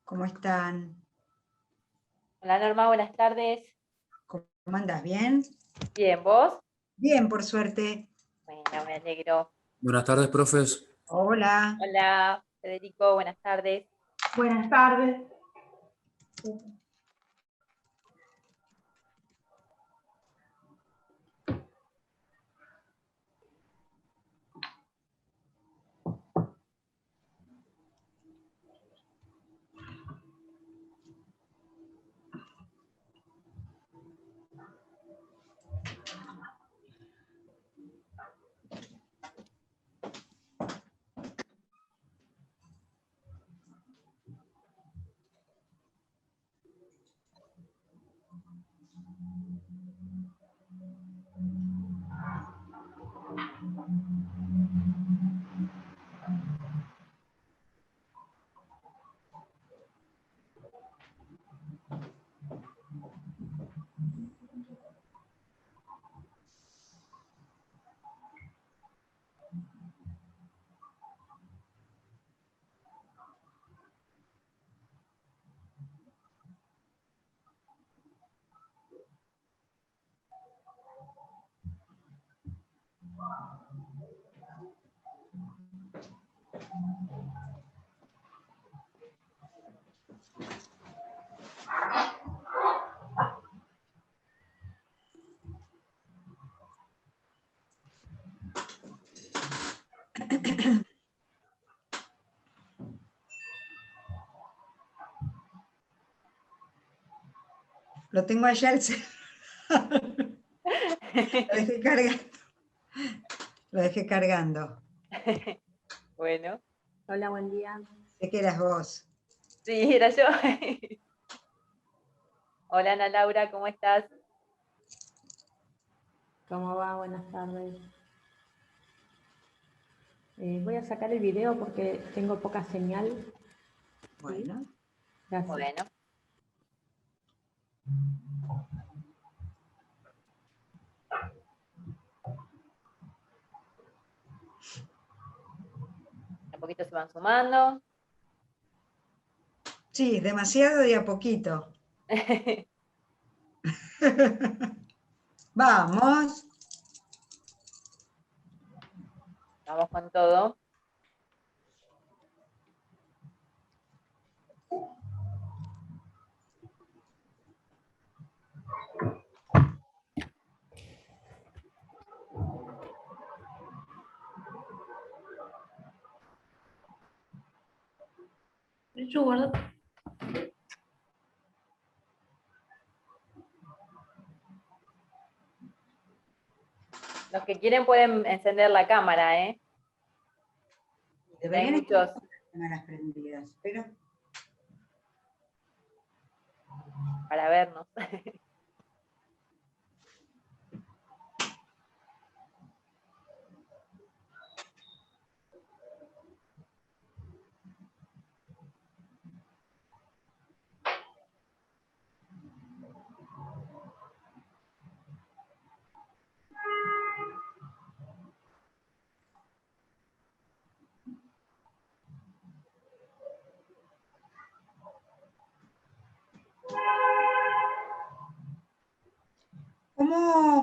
¿Cómo están? Hola Norma, buenas tardes. ¿Cómo andas? ¿Bien? Bien, ¿vos? Bien, por suerte. Bueno, me alegro. Buenas tardes, profes. Hola. Hola, Federico, buenas tardes. Buenas tardes. Lo tengo allá al Lo dejé cargando. Lo dejé cargando. Bueno, Hola, buen día. Sé que eras vos. sí, era yo. Hola Ana Laura, ¿cómo estás? ¿Cómo va? Buenas tardes. Voy a sacar el video porque tengo poca señal. Bueno. Gracias. Bueno. A poquito se van sumando. Sí, demasiado de a poquito. Vamos. Vamos con todo. Los que quieren pueden encender la cámara, ¿eh? Hay Deberían muchos. estar las cámaras prendidas, pero Para vernos.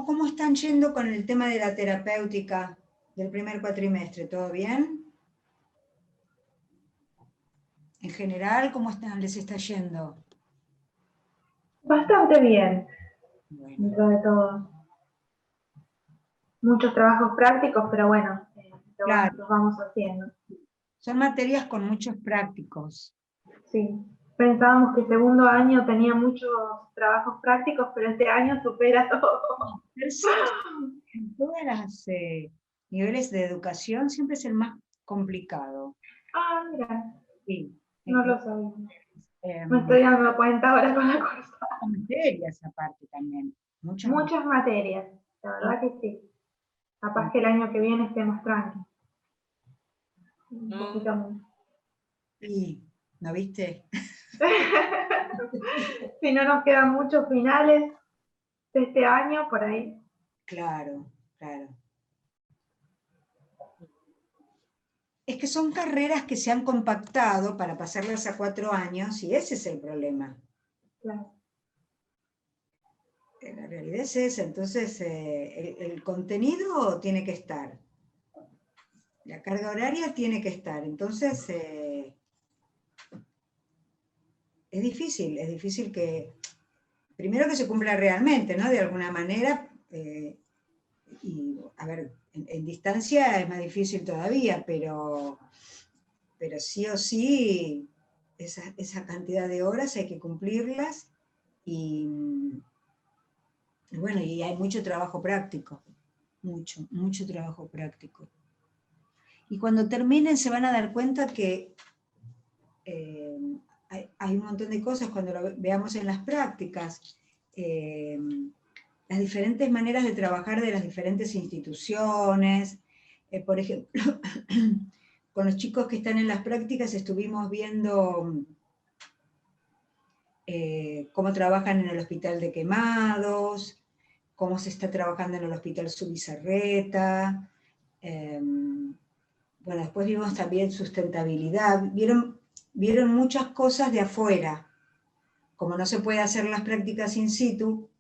¿cómo están yendo con el tema de la terapéutica del primer cuatrimestre? ¿Todo bien? En general, ¿cómo les está yendo? Bastante bien, Bueno, dentro de todo. Muchos trabajos prácticos, pero bueno, claro. los vamos haciendo. Son materias con muchos prácticos. Sí. Pensábamos que segundo año tenía muchos trabajos prácticos, pero este año supera todo. Tercero, en todos los niveles de educación, siempre es el más complicado. Ah, mira, Sí. no lo sabía. Eh, Me estoy dando cuenta ahora con la cosa. materias aparte también. Muchas materias, la verdad que sí. Capaz que el año que viene esté más tranquilo. Un poquito más. Y, ¿no viste? Si no nos quedan muchos finales de este año, por ahí. Claro, claro. Es que son carreras que se han compactado para pasarlas a 4 años y ese es el problema. Claro. La realidad es esa, entonces el contenido tiene que estar. La carga horaria tiene que estar. Entonces es difícil que, primero que se cumpla realmente, ¿no? De alguna manera, y a ver, en distancia es más difícil todavía, pero sí o sí, esa cantidad de horas hay que cumplirlas y bueno, y hay mucho trabajo práctico, mucho trabajo práctico. Y cuando terminen se van a dar cuenta que hay un montón de cosas cuando lo veamos en las prácticas, las diferentes maneras de trabajar de las diferentes instituciones. Por ejemplo, con los chicos que están en las prácticas estuvimos viendo cómo trabajan en el Hospital de Quemados, cómo se está trabajando en el Hospital Subizarreta. Bueno, después vimos también sustentabilidad. Vieron muchas cosas de afuera. Como no se puede hacer las prácticas in situ.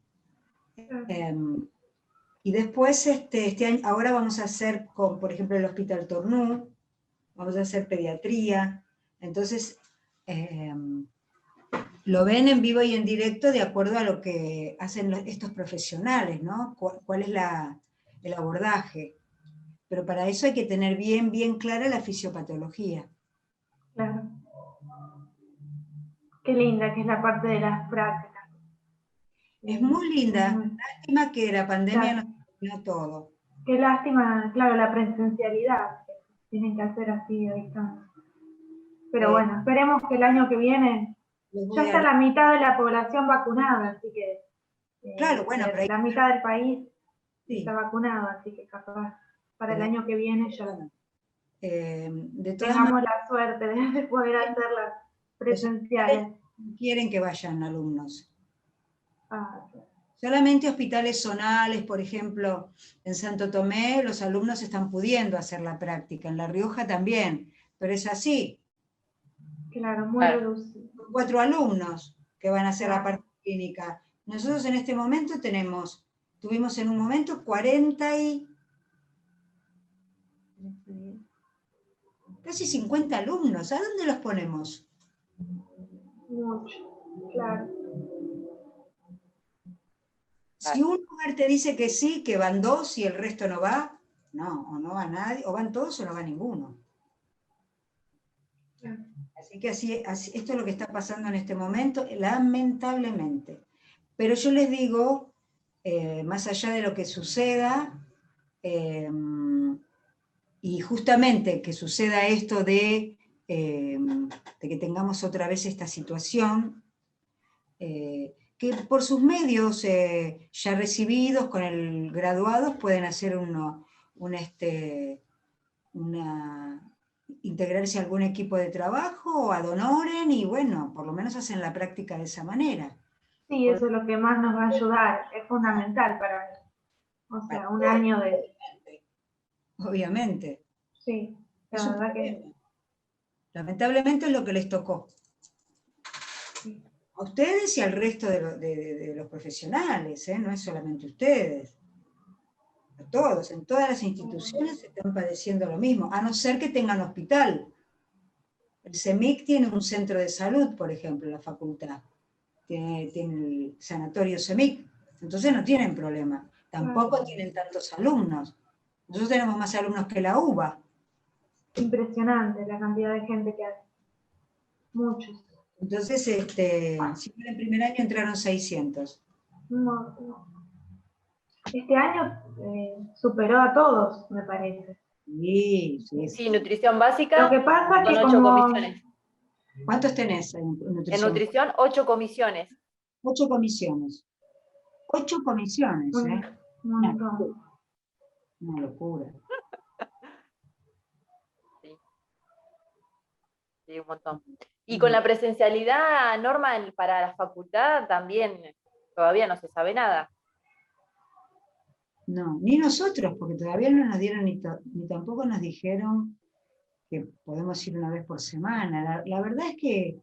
Y después, este año, ahora vamos a hacer, por ejemplo, el Hospital Tornú, vamos a hacer pediatría. Entonces, lo ven en vivo y en directo de acuerdo a lo que hacen estos profesionales, ¿no? ¿Cuál es el abordaje? Pero para eso hay que tener bien clara la fisiopatología. Claro. Qué linda que es la parte de las prácticas. Es muy linda. Lástima que la pandemia nos terminó todo. Qué lástima, claro, la presencialidad. Que tienen que hacer así a distancia. Pero bueno, esperemos que el año que viene ya está la mitad de la población vacunada, así que claro, bueno, pero la mitad del país sí, está vacunado, así que capaz para el pero año que viene ya de todas tengamos la suerte de poder hacerlas presenciales. quieren que vayan alumnos. Ah, Solamente hospitales zonales, por ejemplo, en Santo Tomé los alumnos están pudiendo hacer la práctica, en La Rioja también, pero es así. claro, muy reducido. 4 alumnos que van a hacer la parte clínica. Nosotros en este momento tuvimos en un momento 40 y casi 50 alumnos. ¿A dónde los ponemos? Mucho, claro. Si un lugar te dice que sí, que van 2 y el resto no va, no, o no va nadie, o van todos o no va ninguno. Así que así, esto es lo que está pasando en este momento, lamentablemente. Pero yo les digo, más allá de lo que suceda, y justamente que suceda esto de que tengamos otra vez esta situación, que por sus medios ya recibidos con el graduados pueden hacer integrarse a algún equipo de trabajo o ad honorem y bueno, por lo menos hacen la práctica de esa manera. Sí, eso es lo que más nos va a ayudar, es fundamental para mí. O sea, un año de... Obviamente. Sí, la verdad que... Lamentablemente es lo que les tocó. Sí. A ustedes y al resto de los profesionales, no es solamente ustedes. A todos, en todas las instituciones están padeciendo lo mismo, a no ser que tengan hospital. El CEMIC tiene un centro de salud, por ejemplo, la facultad. Tiene el sanatorio CEMIC, entonces no tienen problema. Tampoco tienen tantos alumnos. Nosotros tenemos más alumnos que la UBA. Impresionante la cantidad de gente que hay. Muchos. Entonces, siempre en primer año entraron 600. No. Este año superó a todos, me parece. Sí. Sí, nutrición básica. Lo que pasa es que 8 comisiones. ¿Cuántos tenés en nutrición? En nutrición, 8 comisiones. 8 comisiones. 8 comisiones, Un montón. Una locura. Sí, un montón. Y con la presencialidad, Norma, para la facultad también todavía no se sabe nada. No, ni nosotros, porque todavía no nos dieron ni tampoco nos dijeron que podemos ir una vez por semana. La verdad es que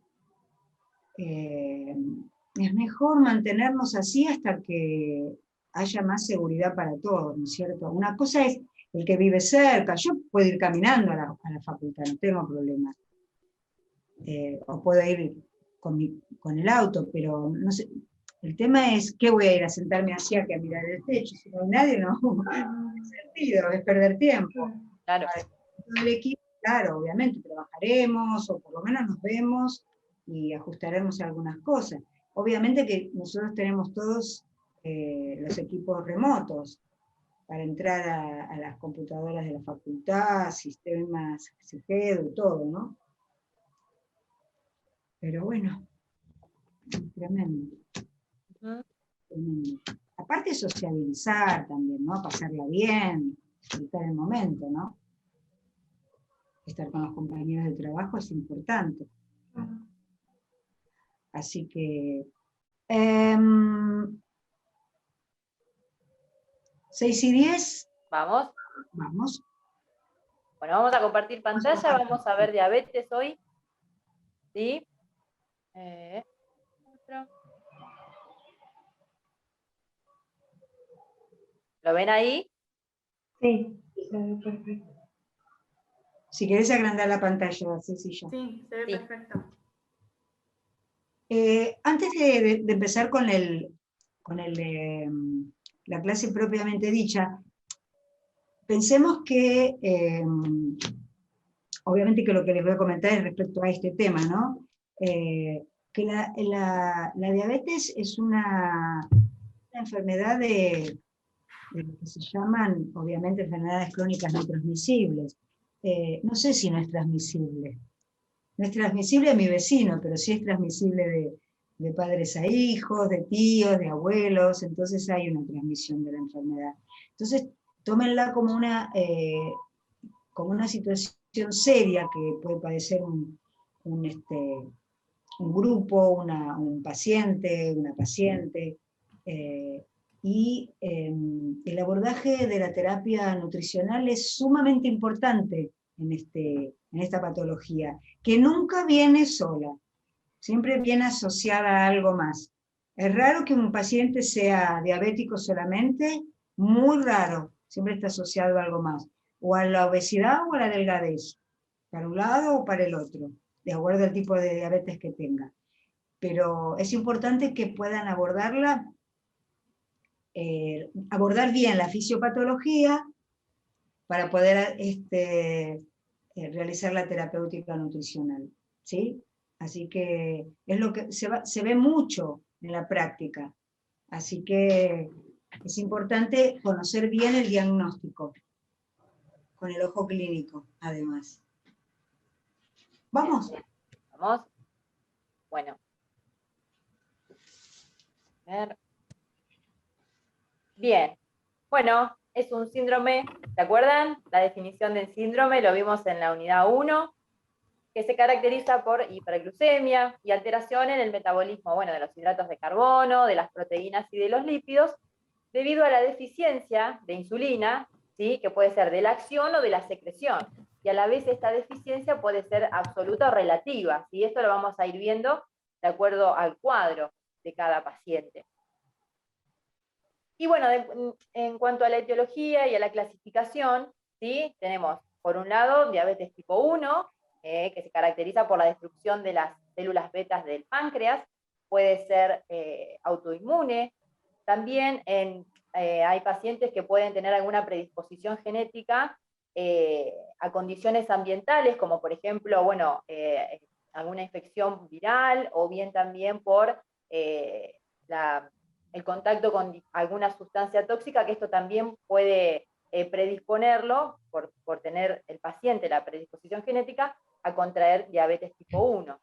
es mejor mantenernos así hasta que haya más seguridad para todos, ¿no es cierto? Una cosa es el que vive cerca, yo puedo ir caminando a la facultad, no tengo problema. O puedo ir con el auto, pero no sé, el tema es, ¿qué voy a ir a sentarme así a mirar el techo? Si no hay nadie, no tiene sentido, es perder tiempo. Claro. Todo el equipo, claro, obviamente, trabajaremos, o por lo menos nos vemos, y ajustaremos algunas cosas. Obviamente que nosotros tenemos todos los equipos remotos para entrar a las computadoras de la facultad, sistemas, CIGEDO y todo, ¿no? Pero bueno, tremendo. Tremendo. Aparte sociabilizar también, ¿no? Pasarla bien, disfrutar el momento, ¿no? Estar con los compañeros de trabajo es importante. Así que 6:10. Vamos. Vamos. Bueno, vamos a compartir pantalla, vamos a ver diabetes hoy. ¿Sí? ¿Lo ven ahí? Sí, perfecto. Si querés agrandar la pantalla, Cecilia. Sí, se ve perfecto. Antes de empezar con la clase propiamente dicha, pensemos que, obviamente que lo que les voy a comentar es respecto a este tema, ¿no? Que la diabetes es una enfermedad de lo que se llaman, obviamente, enfermedades crónicas no transmisibles. No sé si no es transmisible. No es transmisible a mi vecino, pero sí es transmisible de padres a hijos, de tíos, de abuelos, entonces hay una transmisión de la enfermedad. Entonces, tómenla como una situación seria que puede padecer un grupo, un paciente, una paciente, y el abordaje de la terapia nutricional es sumamente importante en esta patología, que nunca viene sola, siempre viene asociada a algo más. Es raro que un paciente sea diabético solamente, muy raro, siempre está asociado a algo más, o a la obesidad o a la delgadez, para un lado o para el otro, de acuerdo al tipo de diabetes que tenga. Pero es importante que puedan abordar bien la fisiopatología para poder realizar la terapéutica nutricional, ¿sí? Así que es lo que se ve mucho en la práctica. Así que es importante conocer bien el diagnóstico, con el ojo clínico, además. ¿Vamos? Vamos. Bueno. A ver. Bien. Bueno, es un síndrome, ¿se acuerdan? La definición del síndrome lo vimos en la unidad 1, que se caracteriza por hiperglucemia y alteración en el metabolismo, bueno, de los hidratos de carbono, de las proteínas y de los lípidos, debido a la deficiencia de insulina, ¿sí? Que puede ser de la acción o de la secreción. Y a la vez esta deficiencia puede ser absoluta o relativa, ¿sí? Esto lo vamos a ir viendo de acuerdo al cuadro de cada paciente. Y bueno, en cuanto a la etiología y a la clasificación, ¿sí? Tenemos, por un lado, diabetes tipo 1, que se caracteriza por la destrucción de las células betas del páncreas, puede ser autoinmune. También hay pacientes que pueden tener alguna predisposición genética a condiciones ambientales, como por ejemplo, bueno, alguna infección viral, o bien también por el contacto con alguna sustancia tóxica, que esto también puede predisponerlo, por tener el paciente la predisposición genética, a contraer diabetes tipo 1.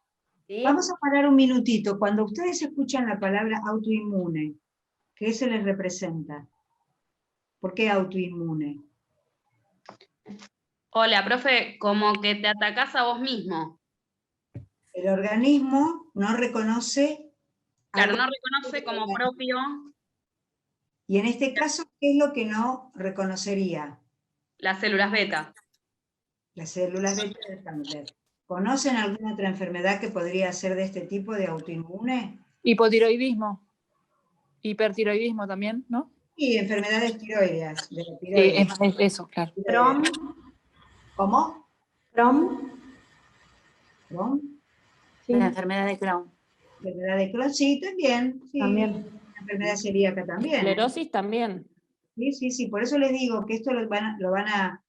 ¿Sí? Vamos a parar un minutito. Cuando ustedes escuchan la palabra autoinmune, ¿qué se les representa? ¿Por qué autoinmune? Hola, profe, como que te atacás a vos mismo. El organismo no reconoce... Claro, no reconoce como propio... Y en este caso, ¿qué es lo que no reconocería? Las células beta. Las células beta dejan de ver. ¿Conocen alguna otra enfermedad que podría ser de este tipo de autoinmune? Hipotiroidismo. Hipertiroidismo también, ¿no? Y enfermedades tiroideas, de la Sí, tiroides. es eso, claro. Crohn. ¿Cómo? Crohn. ¿Crohn? Sí, La enfermedad de Crohn. Enfermedad de Crohn, sí, también. Sí. también. Una enfermedad celíaca también. Esclerosis también. Sí, por eso les digo que esto lo van a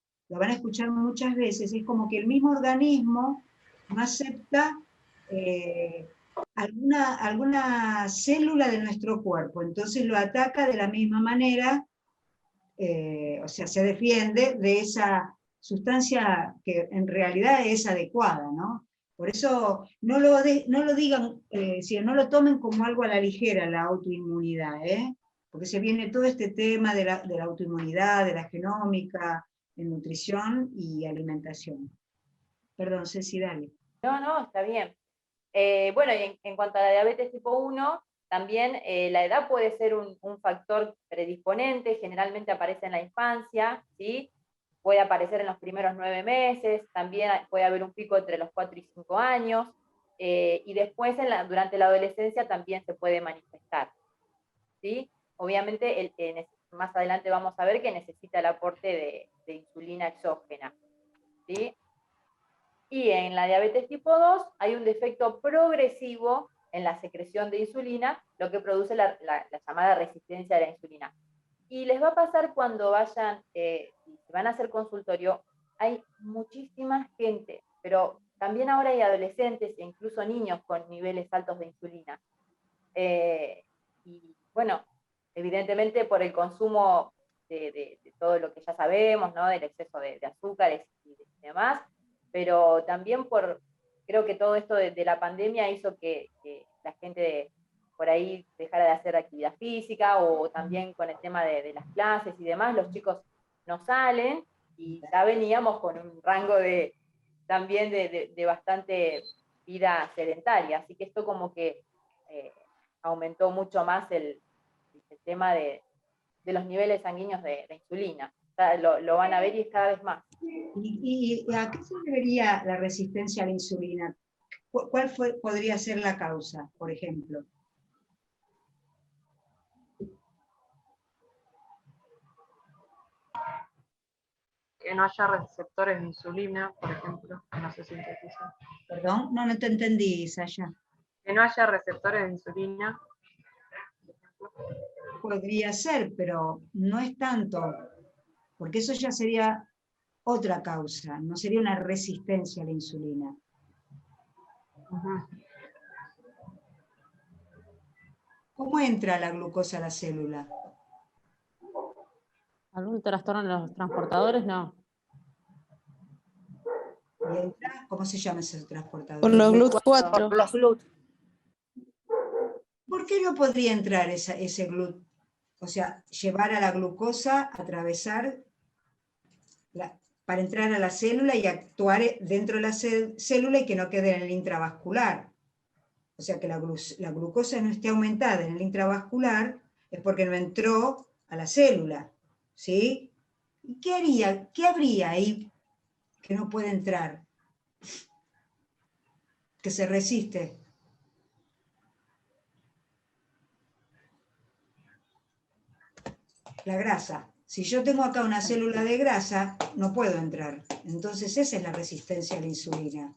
escuchar muchas veces, es como que el mismo organismo no acepta alguna célula de nuestro cuerpo, entonces lo ataca de la misma manera, o sea, se defiende de esa sustancia que en realidad es adecuada, ¿no? Por eso no lo digan, no lo tomen como algo a la ligera la autoinmunidad, porque se viene todo este tema de la autoinmunidad, de la genómica, de nutrición y alimentación. Perdón, Ceci, dale. No, está bien. Bueno, y en cuanto a la diabetes tipo 1, también la edad puede ser un factor predisponente, generalmente aparece en la infancia, ¿sí? Puede aparecer en los primeros 9 meses, también puede haber un pico entre los 4 y 5 años, y después durante la adolescencia también se puede manifestar, ¿sí? Obviamente, más adelante vamos a ver que necesita el aporte de insulina exógena, ¿sí? Y en la diabetes tipo 2 hay un defecto progresivo en la secreción de insulina, lo que produce la llamada resistencia a la insulina. Y les va a pasar cuando vayan, si van a hacer consultorio, hay muchísima gente, pero también ahora hay adolescentes e incluso niños con niveles altos de insulina. Y bueno, evidentemente por el consumo de todo lo que ya sabemos, ¿no? Del exceso de azúcares y demás, pero también creo que todo esto de la pandemia hizo que la gente por ahí dejara de hacer actividad física, o también con el tema de las clases y demás, los chicos no salen, y ya veníamos con un rango también de bastante vida sedentaria, así que esto como que aumentó mucho más el tema de los niveles sanguíneos de insulina. O sea, lo van a ver y es cada vez más. ¿Y a qué se debería la resistencia a la insulina? ¿Cuál podría ser la causa, por ejemplo? Que no haya receptores de insulina, por ejemplo, que no se sintetizan. Perdón, no te entendí, Saya. Que no haya receptores de insulina. Podría ser, pero no es tanto, porque eso ya sería otra causa, no sería una resistencia a la insulina. ¿Cómo entra la glucosa a la célula? ¿Algún trastorno en los transportadores? No. ¿Y entra? ¿Cómo se llama ese transportador? Con los GLUT4. Los GLUT. ¿Por qué no podría entrar ese GLUT? O sea, llevar a la glucosa, atravesar, para entrar a la célula y actuar dentro de la célula y que no quede en el intravascular. O sea, que la glucosa no esté aumentada en el intravascular es porque no entró a la célula, ¿sí? ¿Y qué habría ahí que no puede entrar? Que se resiste. La grasa. Si yo tengo acá una célula de grasa, no puedo entrar. Entonces esa es la resistencia a la insulina.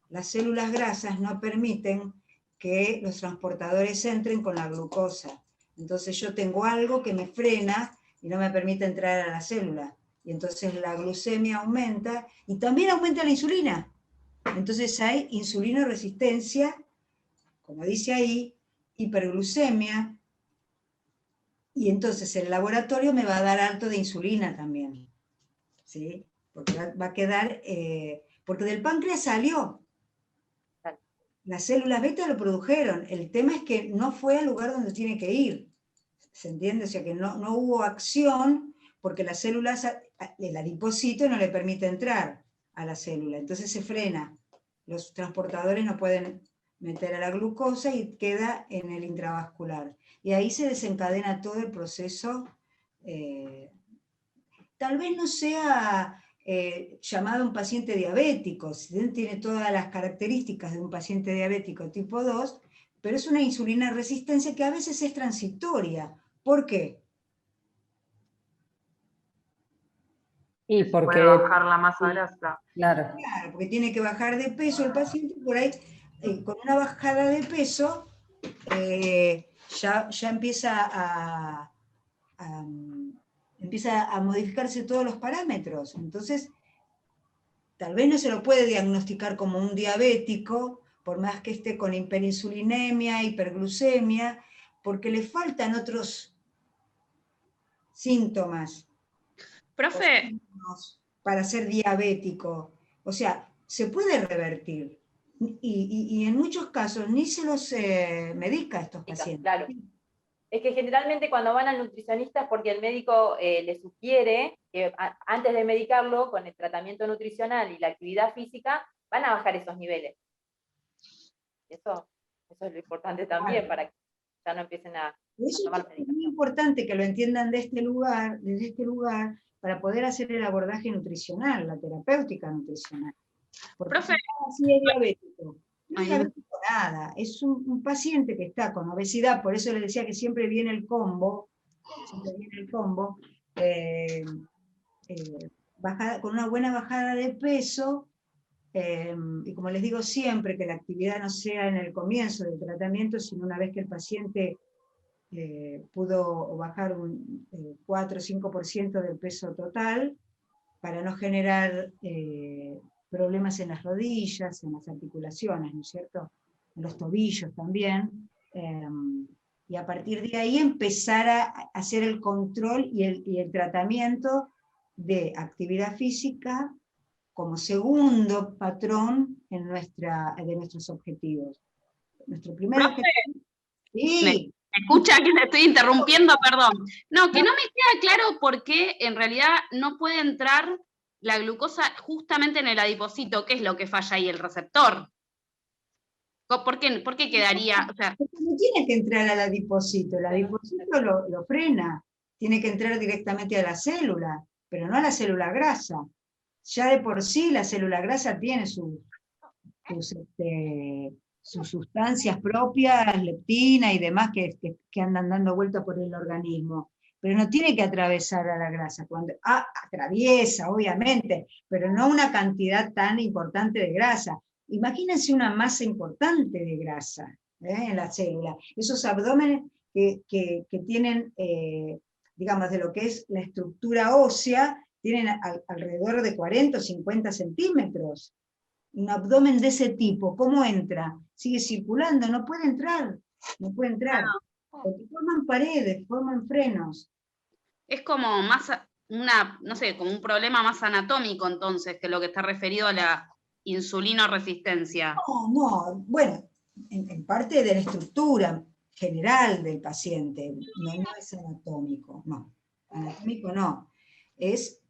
Las células grasas no permiten que los transportadores entren con la glucosa. Entonces yo tengo algo que me frena y no me permite entrar a la célula. Y entonces la glucemia aumenta y también aumenta la insulina. Entonces hay insulinoresistencia, como dice ahí, hiperglucemia, y entonces el laboratorio me va a dar alto de insulina también, ¿sí? Porque va a quedar, porque del páncreas salió. Las células beta lo produjeron, el tema es que no fue al lugar donde tiene que ir, ¿se entiende? O sea que no hubo acción porque las células, el adipocito no le permite entrar a la célula, entonces se frena, los transportadores no pueden meter a la glucosa y queda en el intravascular. Y ahí se desencadena todo el proceso. Tal vez no sea llamado un paciente diabético, si bien tiene todas las características de un paciente diabético tipo 2, pero es una insulina resistencia que a veces es transitoria. ¿Por qué? Y Puede porque, bajar la masa grasa. claro, Claro, porque tiene que bajar de peso el paciente, por ahí, con una bajada de peso, ya empieza a modificarse todos los parámetros. Entonces, tal vez no se lo puede diagnosticar como un diabético, por más que esté con hiperinsulinemia, hiperglucemia, porque le faltan otros síntomas Profe, para ser diabético. O sea, se puede revertir. Y en muchos casos ni se los medica a estos pacientes. Claro. Es que generalmente cuando van al nutricionista es porque el médico le sugiere que antes de medicarlo, con el tratamiento nutricional y la actividad física, van a bajar esos niveles. Eso es lo importante también, para que ya no empiecen a tomar Es medicación. muy importante que lo entiendan desde este lugar, para poder hacer el abordaje nutricional, la terapéutica nutricional. Porque Profe, si es diabético, no es diabético nada, es un paciente que está con obesidad, por eso le decía que siempre viene el combo, con una buena bajada de peso, y como les digo siempre, que la actividad no sea en el comienzo del tratamiento, sino una vez que el paciente pudo bajar un 4 o 5% del peso total, para no generar problemas en las rodillas, en las articulaciones, ¿no es cierto? En los tobillos también. Y a partir de ahí empezar a hacer el control y el tratamiento de actividad física como segundo patrón de nuestros objetivos. Nuestro primer profe, objetivo... Sí. ¿me escucha que le estoy interrumpiendo? Perdón. No, que no me queda claro por qué en realidad no puede entrar la glucosa justamente en el adipocito. ¿Qué es lo que falla ahí? El receptor. ¿Por qué quedaría? O sea, Porque no tiene que entrar al adipocito, el adipocito lo frena, tiene que entrar directamente a la célula, pero no a la célula grasa. Ya de por sí la célula grasa tiene sus sustancias propias, leptina y demás, que andan dando vuelta por el organismo. Pero no tiene que atravesar a la grasa. Atraviesa, obviamente, pero no una cantidad tan importante de grasa. Imagínense una masa importante de grasa en la célula. Esos abdómenes que tienen, digamos, de lo que es la estructura ósea, tienen alrededor de 40 o 50 centímetros. Un abdomen de ese tipo, ¿cómo entra? Sigue circulando, no puede entrar, porque forman paredes, forman frenos. es como más no sé, como un problema más anatómico entonces, que lo que está referido a la insulinoresistencia. No, bueno, en parte de la estructura general del paciente, no es anatómico, no, es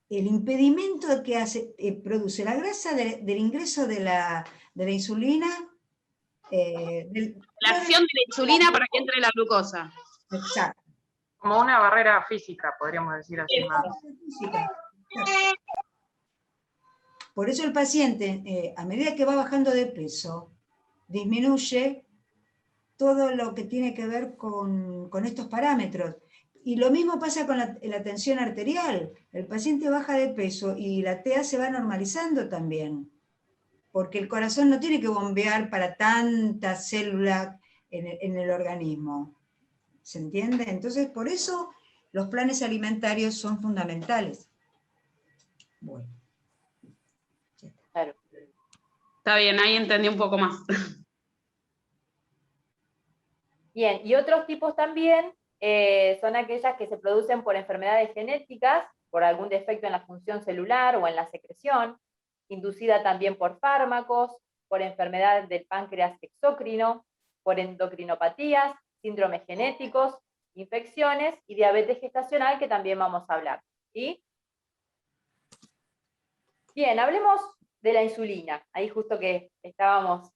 el impedimento que produce la grasa del ingreso de la insulina. La acción de la insulina para que entre la glucosa. Exacto. Como una barrera física, podríamos decir así más. Por eso el paciente, a medida que va bajando de peso, disminuye todo lo que tiene que ver con estos parámetros. Y lo mismo pasa con la tensión arterial. El paciente baja de peso y la TA se va normalizando también, porque el corazón no tiene que bombear para tanta célula en el organismo. ¿Se entiende? Entonces, por eso los planes alimentarios son fundamentales. Bueno. Claro. Está bien, ahí entendí un poco más. Bien, y otros tipos también son aquellas que se producen por enfermedades genéticas, por algún defecto en la función celular o en la secreción, inducida también por fármacos, por enfermedades del páncreas exócrino, por endocrinopatías, síndromes genéticos, infecciones y diabetes gestacional, que también vamos a hablar. ¿Sí? Bien, hablemos de la insulina, ahí justo que estábamos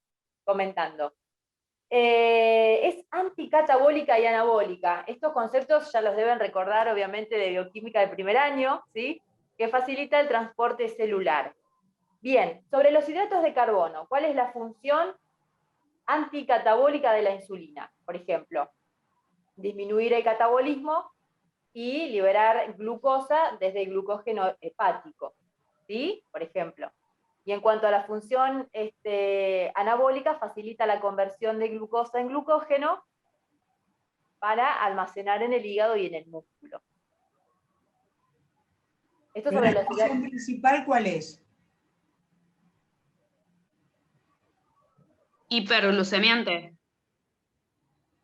comentando. Es anticatabólica y anabólica. Estos conceptos ya los deben recordar, obviamente, de bioquímica de primer año, ¿sí? que facilita el transporte celular. Bien, sobre los hidratos de carbono, ¿cuál es la función anticatabólica de la insulina? Por ejemplo, disminuir el catabolismo y liberar glucosa desde el glucógeno hepático, ¿sí? Por ejemplo. Y en cuanto a la función anabólica, facilita la conversión de glucosa en glucógeno para almacenar en el hígado y en el músculo. Esto Pero sobre la los función principal, ¿cuál es? Hiperglucemiante.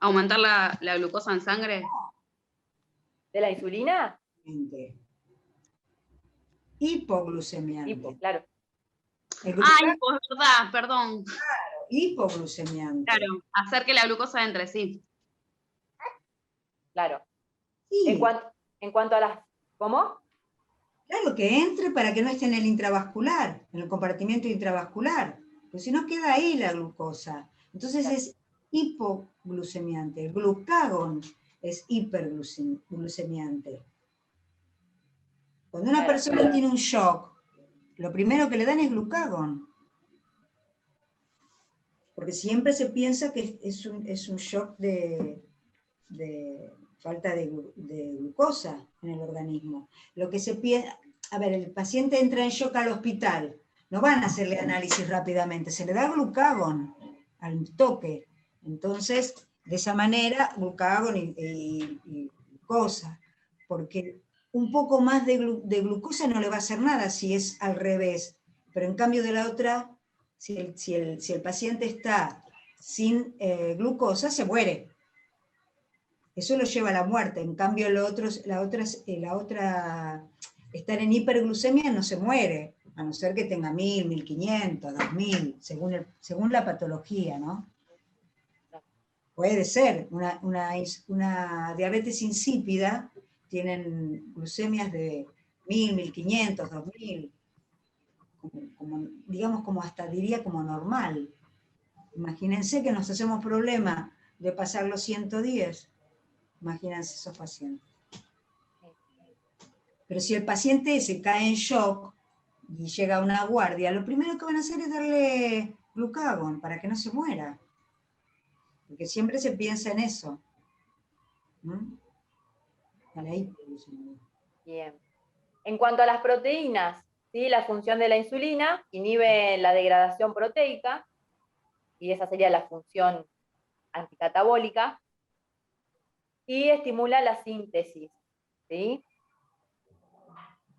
Aumentar la glucosa en sangre. ¿De la insulina? Hipoglucemiante. Hipo, claro. El Ah, glucagón, hipo, es verdad, perdón. hipoglucemiante. Claro, hacer que la glucosa entre, sí. Claro. Sí, En cuanto a las... ¿Cómo? claro, que entre para que no esté en el intravascular, en el compartimiento intravascular, pues si no queda ahí la glucosa. Entonces Claro. es hipoglucemiante. El glucagón es hiperglucemiante. Cuando una Claro. persona tiene un shock, lo primero que le dan es glucagón. Porque siempre se piensa que es un shock de falta de glucosa en el organismo. Lo que se piensa, a ver, el paciente entra en shock al hospital, no van a hacerle análisis rápidamente, se le da glucagón al toque. Entonces, de esa manera, glucagón y glucosa, porque un poco más de glucosa no le va a hacer nada si es al revés, pero en cambio de la otra, si el paciente está sin glucosa, se muere. Eso lo lleva a la muerte. En cambio, la otra, estar en hiperglucemia no se muere, a no ser que tenga 1000, 1500, 2000, según la patología, ¿no? Puede ser. Una diabetes insípida, tienen glucemias de 1000, 1500, 2000, digamos como hasta diría como normal. Imagínense que nos hacemos problema de pasar los 110. Imagínense esos pacientes. Pero si el paciente se cae en shock y llega a una guardia, lo primero que van a hacer es darle glucagón para que no se muera. Porque siempre se piensa en eso. Bien. En cuanto a las proteínas, ¿sí? La función de la insulina inhibe la degradación proteica, y esa sería la función anticatabólica, y estimula la síntesis, ¿sí?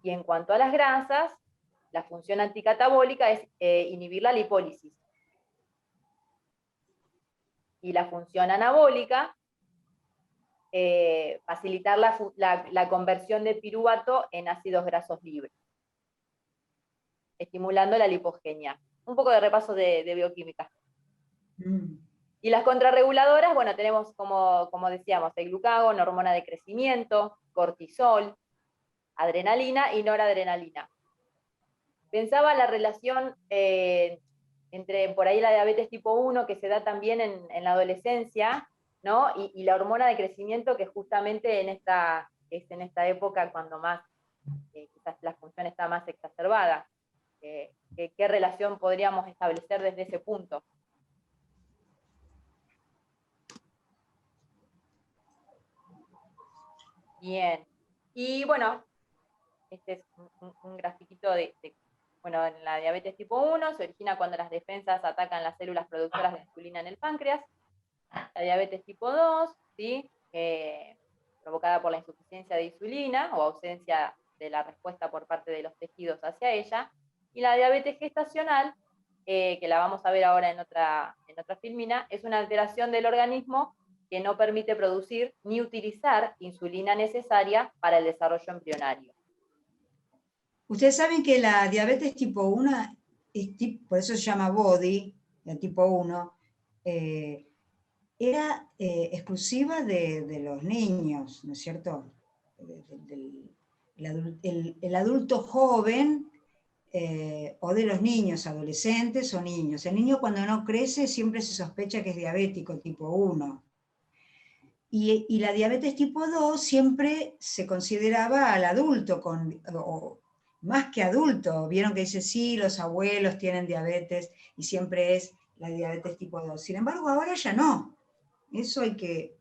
Y en cuanto a las grasas, la función anticatabólica es inhibir la lipólisis. Y la función anabólica, facilitar la conversión de piruvato en ácidos grasos libres, estimulando la lipogenia. Un poco de repaso de bioquímica. Y las contrarreguladoras, bueno, tenemos, como decíamos, el glucagón, hormona de crecimiento, cortisol, adrenalina y noradrenalina. Pensaba la relación entre por ahí la diabetes tipo 1, que se da también en la adolescencia, ¿no? Y la hormona de crecimiento, que justamente es en esta época cuando más, quizás la función está más exacerbada. ¿Qué relación podríamos establecer desde ese punto? Bien. Y bueno, este es un grafiquito bueno, en la diabetes tipo 1 se origina cuando las defensas atacan las células productoras de insulina en el páncreas. La diabetes tipo 2, ¿sí? Provocada por la insuficiencia de insulina o ausencia de la respuesta por parte de los tejidos hacia ella. Y la diabetes gestacional, que la vamos a ver ahora en otra filmina, es una alteración del organismo que no permite producir ni utilizar insulina necesaria para el desarrollo embrionario. Ustedes saben que la diabetes tipo 1, por eso se llama BODY, la tipo 1, era exclusiva de los niños, ¿no es cierto? El adulto joven, o de los niños, adolescentes o niños. El niño cuando no crece siempre se sospecha que es diabético tipo 1. Y la diabetes tipo 2 siempre se consideraba al adulto más que adulto. Vieron que dice, sí, los abuelos tienen diabetes y siempre es la diabetes tipo 2. Sin embargo, ahora ya no. Eso hay que...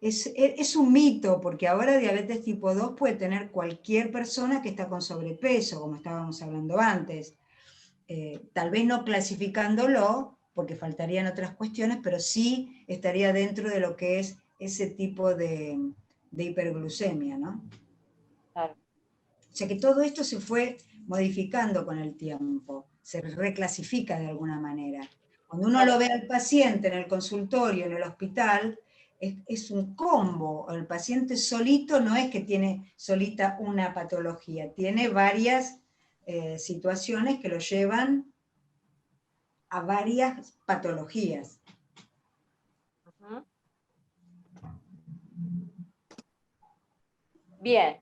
Es un mito, porque ahora diabetes tipo 2 puede tener cualquier persona que está con sobrepeso, como estábamos hablando antes. Tal vez no clasificándolo, porque faltarían otras cuestiones, pero sí estaría dentro de lo que es ese tipo de hiperglucemia, ¿no? Claro. O sea que todo esto se fue modificando con el tiempo, se reclasifica de alguna manera. Cuando uno lo ve al paciente en el consultorio, en el hospital, es un combo. El paciente solito no es que tiene solita una patología, tiene varias situaciones que lo llevan a varias patologías. Ujú. Bien,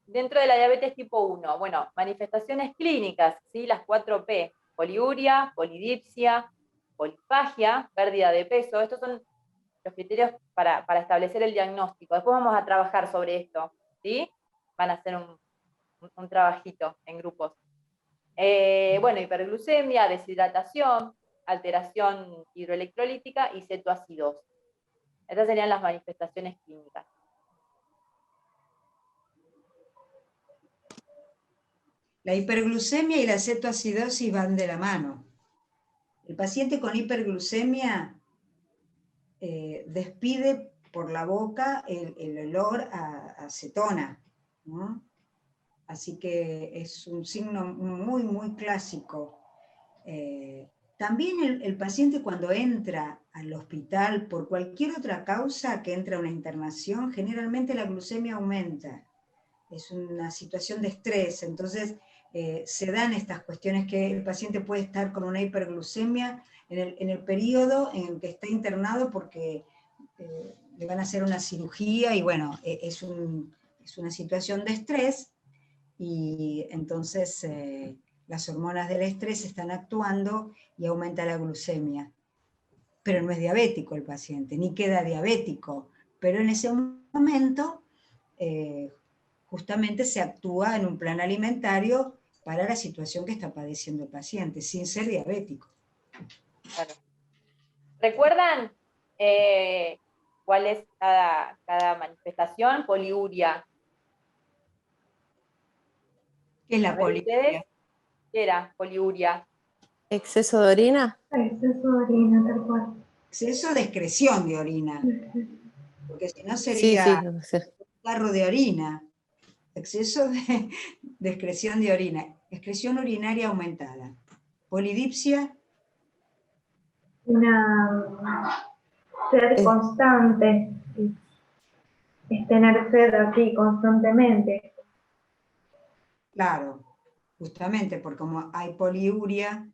dentro de la diabetes tipo 1, bueno, manifestaciones clínicas, ¿sí? Las 4P, poliuria, polidipsia, polifagia, pérdida de peso, estos son los criterios para establecer el diagnóstico. Después vamos a trabajar sobre esto, ¿sí? Van a hacer un trabajito en grupos. Bueno, hiperglucemia, deshidratación, alteración hidroelectrolítica y cetoacidosis. Estas serían las manifestaciones clínicas. La hiperglucemia y la cetoacidosis van de la mano. El paciente con hiperglucemia despide por la boca el olor a acetona, ¿no? Así que es un signo muy, muy clásico. También el paciente cuando entra al hospital por cualquier otra causa que entra a una internación, generalmente la glucemia aumenta. Es una situación de estrés, entonces se dan estas cuestiones que el paciente puede estar con una hiperglucemia en el periodo en el que está internado porque le van a hacer una cirugía y bueno, es una situación de estrés y entonces las hormonas del estrés están actuando y aumenta la glucemia. Pero no es diabético el paciente, ni queda diabético, pero en ese momento justamente se actúa en un plan alimentario para la situación que está padeciendo el paciente, sin ser diabético. Claro. ¿Recuerdan cuál es cada manifestación? Poliuria. ¿Qué es la poliuria? ¿Qué era poliuria? ¿Exceso de orina? Exceso de orina, tal cual. Exceso de excreción de orina, porque si no Sí, sería sí. un carro de orina. Exceso de excreción de orina. Excreción urinaria aumentada. Polidipsia. Una sed constante, es tener sed así constantemente. Claro, justamente porque como hay poliuria,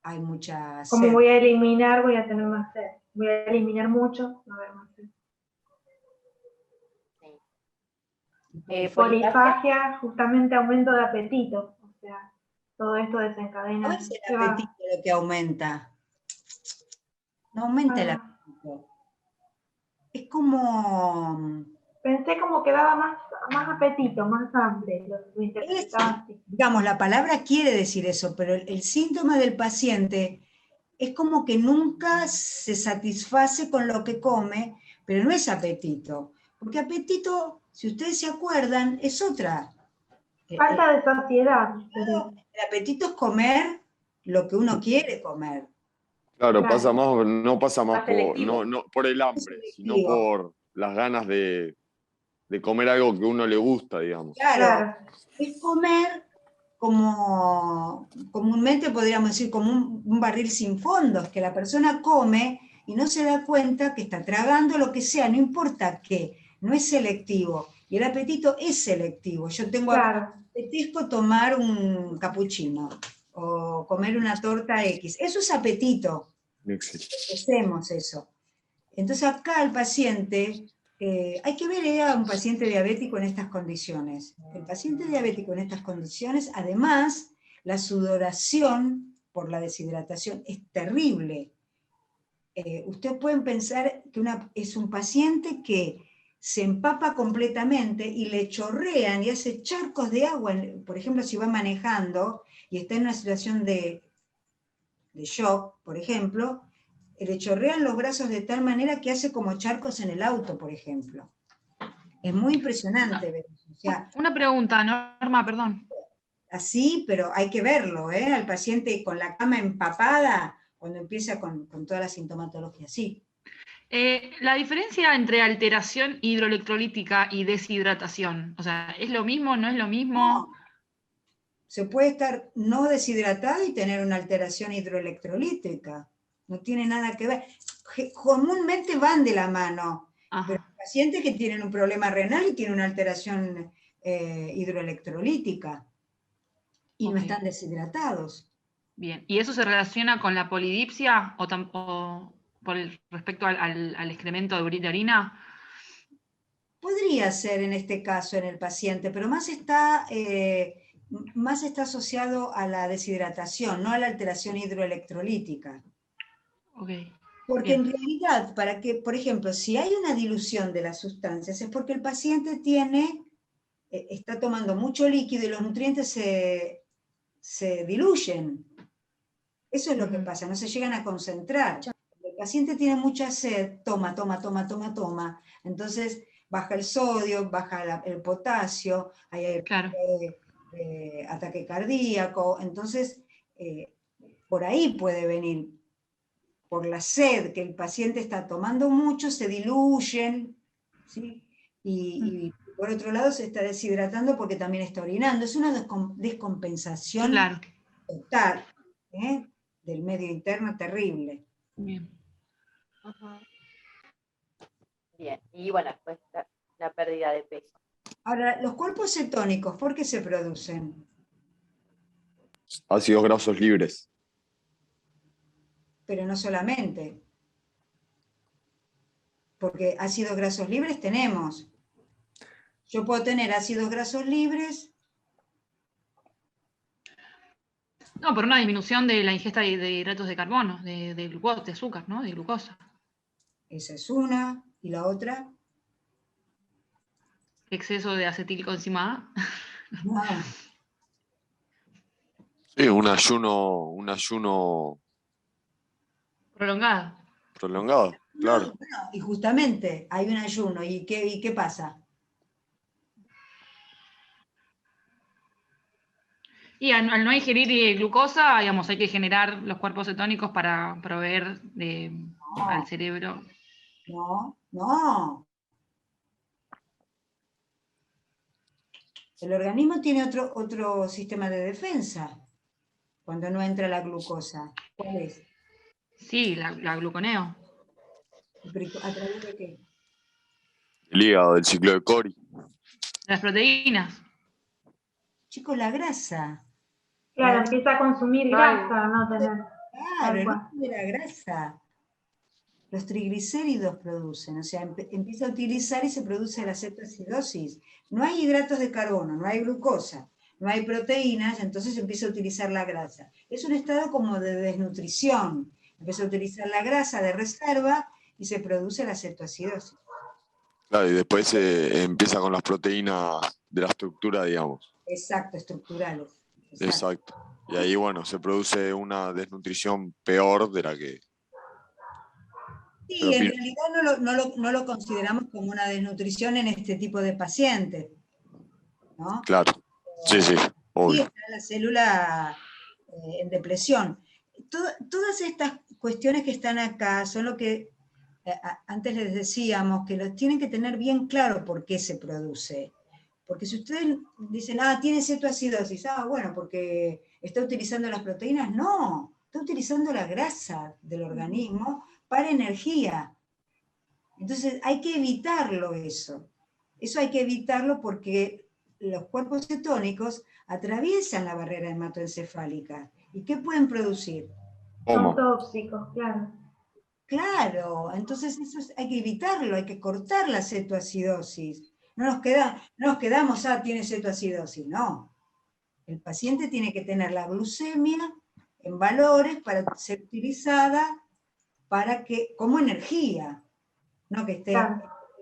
hay mucha sed. Como voy a eliminar, voy a tener más sed. Voy a eliminar mucho, no va a haber más sed. Polifagia, justamente aumento de apetito. O sea, todo esto desencadena. No es el apetito lo que aumenta. No aumenta el apetito. Es como... Pensé como que daba más apetito, más hambre. Lo interpretaba así. Digamos, la palabra quiere decir eso, pero el síntoma del paciente es como que nunca se satisface con lo que come, pero no es apetito. Porque apetito, si ustedes se acuerdan, es otra. Falta de saciedad. El apetito es comer lo que uno quiere comer. Claro, pasa más, no pasa más selectivo. no por el hambre, sino por las ganas de comer algo que a uno le gusta, digamos. Claro. Es comer como comúnmente podríamos decir, como un barril sin fondos, que la persona come y no se da cuenta que está tragando lo que sea, no importa qué, no es selectivo. Y el apetito es selectivo. Yo tengo apetezco tomar un capuchino o comer una torta X. Eso es apetito. Hacemos eso. Entonces acá el paciente, hay que ver a un paciente diabético en estas condiciones. El paciente diabético en estas condiciones, además, la sudoración por la deshidratación es terrible. Ustedes pueden pensar que es un paciente que se empapa completamente y le chorrean y hace charcos de agua. Por ejemplo, si va manejando y está en una situación de shock, por ejemplo, le chorrean los brazos de tal manera que hace como charcos en el auto, por ejemplo. Es muy impresionante ver eso. O sea, una pregunta, Norma, perdón. Así, pero hay que verlo, ¿eh? Al paciente con la cama empapada, cuando empieza con toda la sintomatología, sí. La diferencia entre alteración hidroelectrolítica y deshidratación, o sea, ¿es lo mismo, no es lo mismo? No. Se puede estar no deshidratado y tener una alteración hidroelectrolítica. No tiene nada que ver. Comúnmente van de la mano. Ajá. Pero hay pacientes que tienen un problema renal y tienen una alteración hidroelectrolítica y no están deshidratados. Bien, ¿y eso se relaciona con la polidipsia o respecto al excremento de orina? Podría ser en este caso en el paciente, pero más está asociado a la deshidratación, no a la alteración hidroelectrolítica. Okay. Porque Bien. en realidad, para que, por ejemplo, si hay una dilución de las sustancias, es porque el paciente está tomando mucho líquido y los nutrientes se diluyen. Eso es lo que pasa, no se llegan a concentrar. El paciente tiene mucha sed, toma. Entonces baja el sodio, baja el potasio, hay ataque cardíaco. Entonces, por ahí puede venir. Por la sed que el paciente está tomando mucho, se diluyen, ¿sí? Y por otro lado se está deshidratando porque también está orinando. Es una descompensación total, ¿eh? Del medio interno terrible. Bien. Bien, y bueno, después la pérdida de peso. Ahora, los cuerpos cetónicos, ¿por qué se producen? Ácidos grasos libres. Pero no solamente. Porque ácidos grasos libres tenemos. Yo puedo tener ácidos grasos libres. No, por una disminución de la ingesta de hidratos de carbono, de glucosa, de azúcar, ¿no? De glucosa. Esa es una. ¿Y la otra? Exceso de acetilcoenzima A. No. Sí, un ayuno Prolongado. Prolongado, claro. No, y justamente hay un ayuno. ¿Y qué pasa? Y al no ingerir glucosa, digamos, hay que generar los cuerpos cetónicos para proveer al cerebro. No. El organismo tiene otro sistema de defensa cuando no entra la glucosa. ¿Cuál es? Sí, la gluconeo. ¿A través de qué? El hígado, del ciclo de Cori. Las proteínas. Chicos, la grasa. Claro, empieza a consumir grasa, no tener. Claro, el uso de la grasa. Los triglicéridos producen, o sea, empieza a utilizar y se produce la cetoacidosis. No hay hidratos de carbono, no hay glucosa, no hay proteínas, entonces empieza a utilizar la grasa. Es un estado como de desnutrición. Empieza a utilizar la grasa de reserva y se produce la cetoacidosis. Claro, y después empieza con las proteínas de la estructura, digamos. Exacto, estructurales. Exacto. Y ahí, bueno, se produce una desnutrición peor de la que... Sí, en realidad no lo consideramos como una desnutrición en este tipo de pacientes, ¿no? Claro, sí, obvio. Y está la célula en depresión. Todas estas cuestiones que están acá son lo que antes les decíamos, que los tienen que tener bien claro por qué se produce. Porque si ustedes dicen, tiene cetoacidosis, bueno, porque está utilizando las proteínas, no, está utilizando la grasa del organismo para energía. Entonces hay que evitarlo eso. Eso hay que evitarlo porque los cuerpos cetónicos atraviesan la barrera hematoencefálica. ¿Y qué pueden producir? Son tóxicos, claro. Claro, entonces eso hay que evitarlo, hay que cortar la cetoacidosis. No nos quedamos, tiene cetoacidosis, no. El paciente tiene que tener la glucemia en valores para ser utilizada como energía, no que esté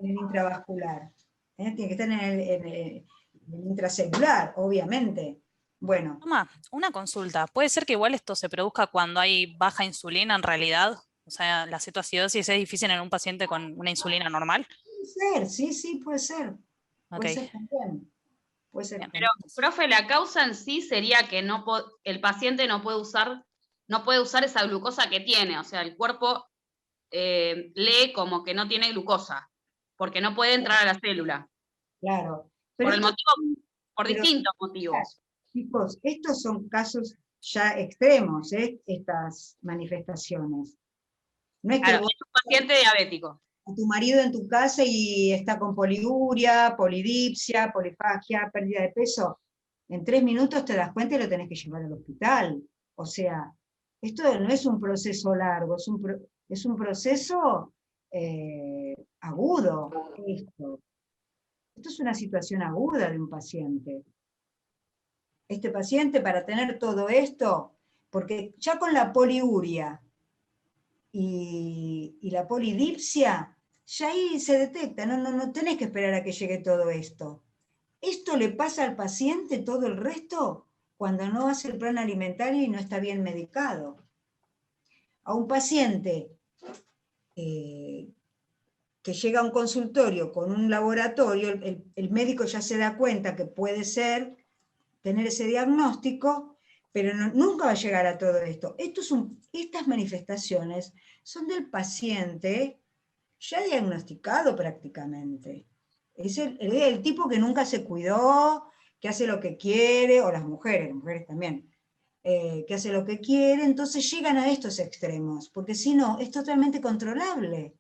en el intravascular. Tiene que estar en el intracelular, obviamente. Bueno. Toma, una consulta. ¿Puede ser que igual esto se produzca cuando hay baja insulina en realidad? O sea, la cetoacidosis es difícil en un paciente con una insulina normal. Puede ser, sí, puede ser. Puede ser también. Puede ser Pero, profe, la causa en sí sería que el paciente no puede usar esa glucosa que tiene. O sea, el cuerpo lee como que no tiene glucosa, porque no puede entrar a la célula. Claro. Por distintos motivos. Chicos, estos son casos ya extremos, estas manifestaciones. No es que claro, es un paciente diabético. A tu marido en tu casa y está con poliuria, polidipsia, polifagia, pérdida de peso, en 3 minutos te das cuenta y lo tenés que llevar al hospital. O sea, esto no es un proceso largo, es un proceso agudo. Esto es una situación aguda de un paciente. Este paciente, para tener todo esto, porque ya con la poliuria y la polidipsia, ya ahí se detecta, no tenés que esperar a que llegue todo esto. Esto le pasa al paciente todo el resto cuando no hace el plan alimentario y no está bien medicado. A un paciente que llega a un consultorio con un laboratorio, el médico ya se da cuenta que puede ser tener ese diagnóstico, pero nunca va a llegar a todo esto. Estas manifestaciones son del paciente ya diagnosticado prácticamente. Es el tipo que nunca se cuidó, que hace lo que quiere, o las mujeres también, que hace lo que quiere, entonces llegan a estos extremos, porque si no, es totalmente controlable.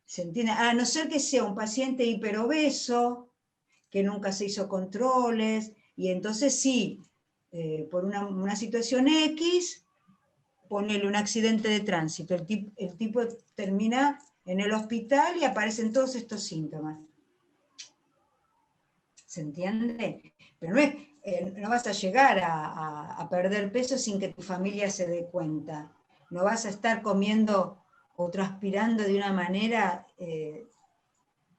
¿Se entiende? A no ser que sea un paciente hiperobeso, que nunca se hizo controles, y entonces sí, por una situación X, ponele un accidente de tránsito, el tipo termina en el hospital y aparecen todos estos síntomas. ¿Se entiende? Pero no vas a llegar a perder peso sin que tu familia se dé cuenta. No vas a estar comiendo o transpirando de una manera,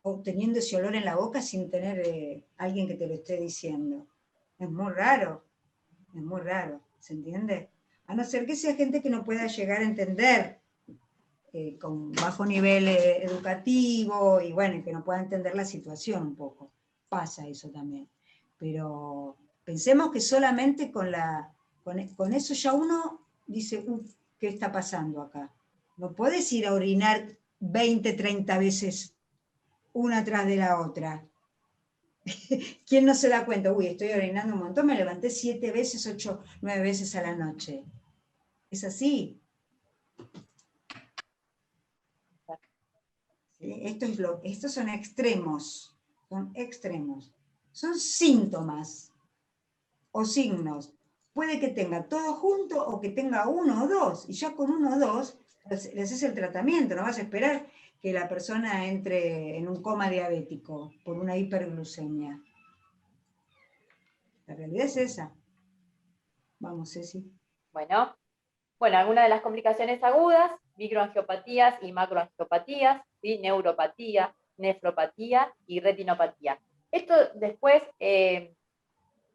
o teniendo ese olor en la boca sin tener alguien que te lo esté diciendo. Es muy raro, ¿se entiende? A no ser que sea gente que no pueda llegar a entender, con bajo nivel educativo, y bueno, que no pueda entender la situación un poco. Pasa eso también. Pero pensemos que solamente con eso ya uno dice, ¿qué está pasando acá? No puedes ir a orinar 20, 30 veces una tras de la otra. ¿Quién no se da cuenta? Uy, estoy orinando un montón, me levanté 7 veces, 8, 9 veces a la noche. Es así. ¿Sí? Estos son extremos. Son síntomas o signos. Puede que tenga todo junto o que tenga 1 o 2. Y ya con 1 o 2 le haces el tratamiento. No vas a esperar que la persona entre en un coma diabético por una hiperglucemia. La realidad es esa. Vamos, Ceci. Bueno, algunas de las complicaciones agudas, microangiopatías y macroangiopatías, ¿sí? Neuropatía, nefropatía y retinopatía. Esto después,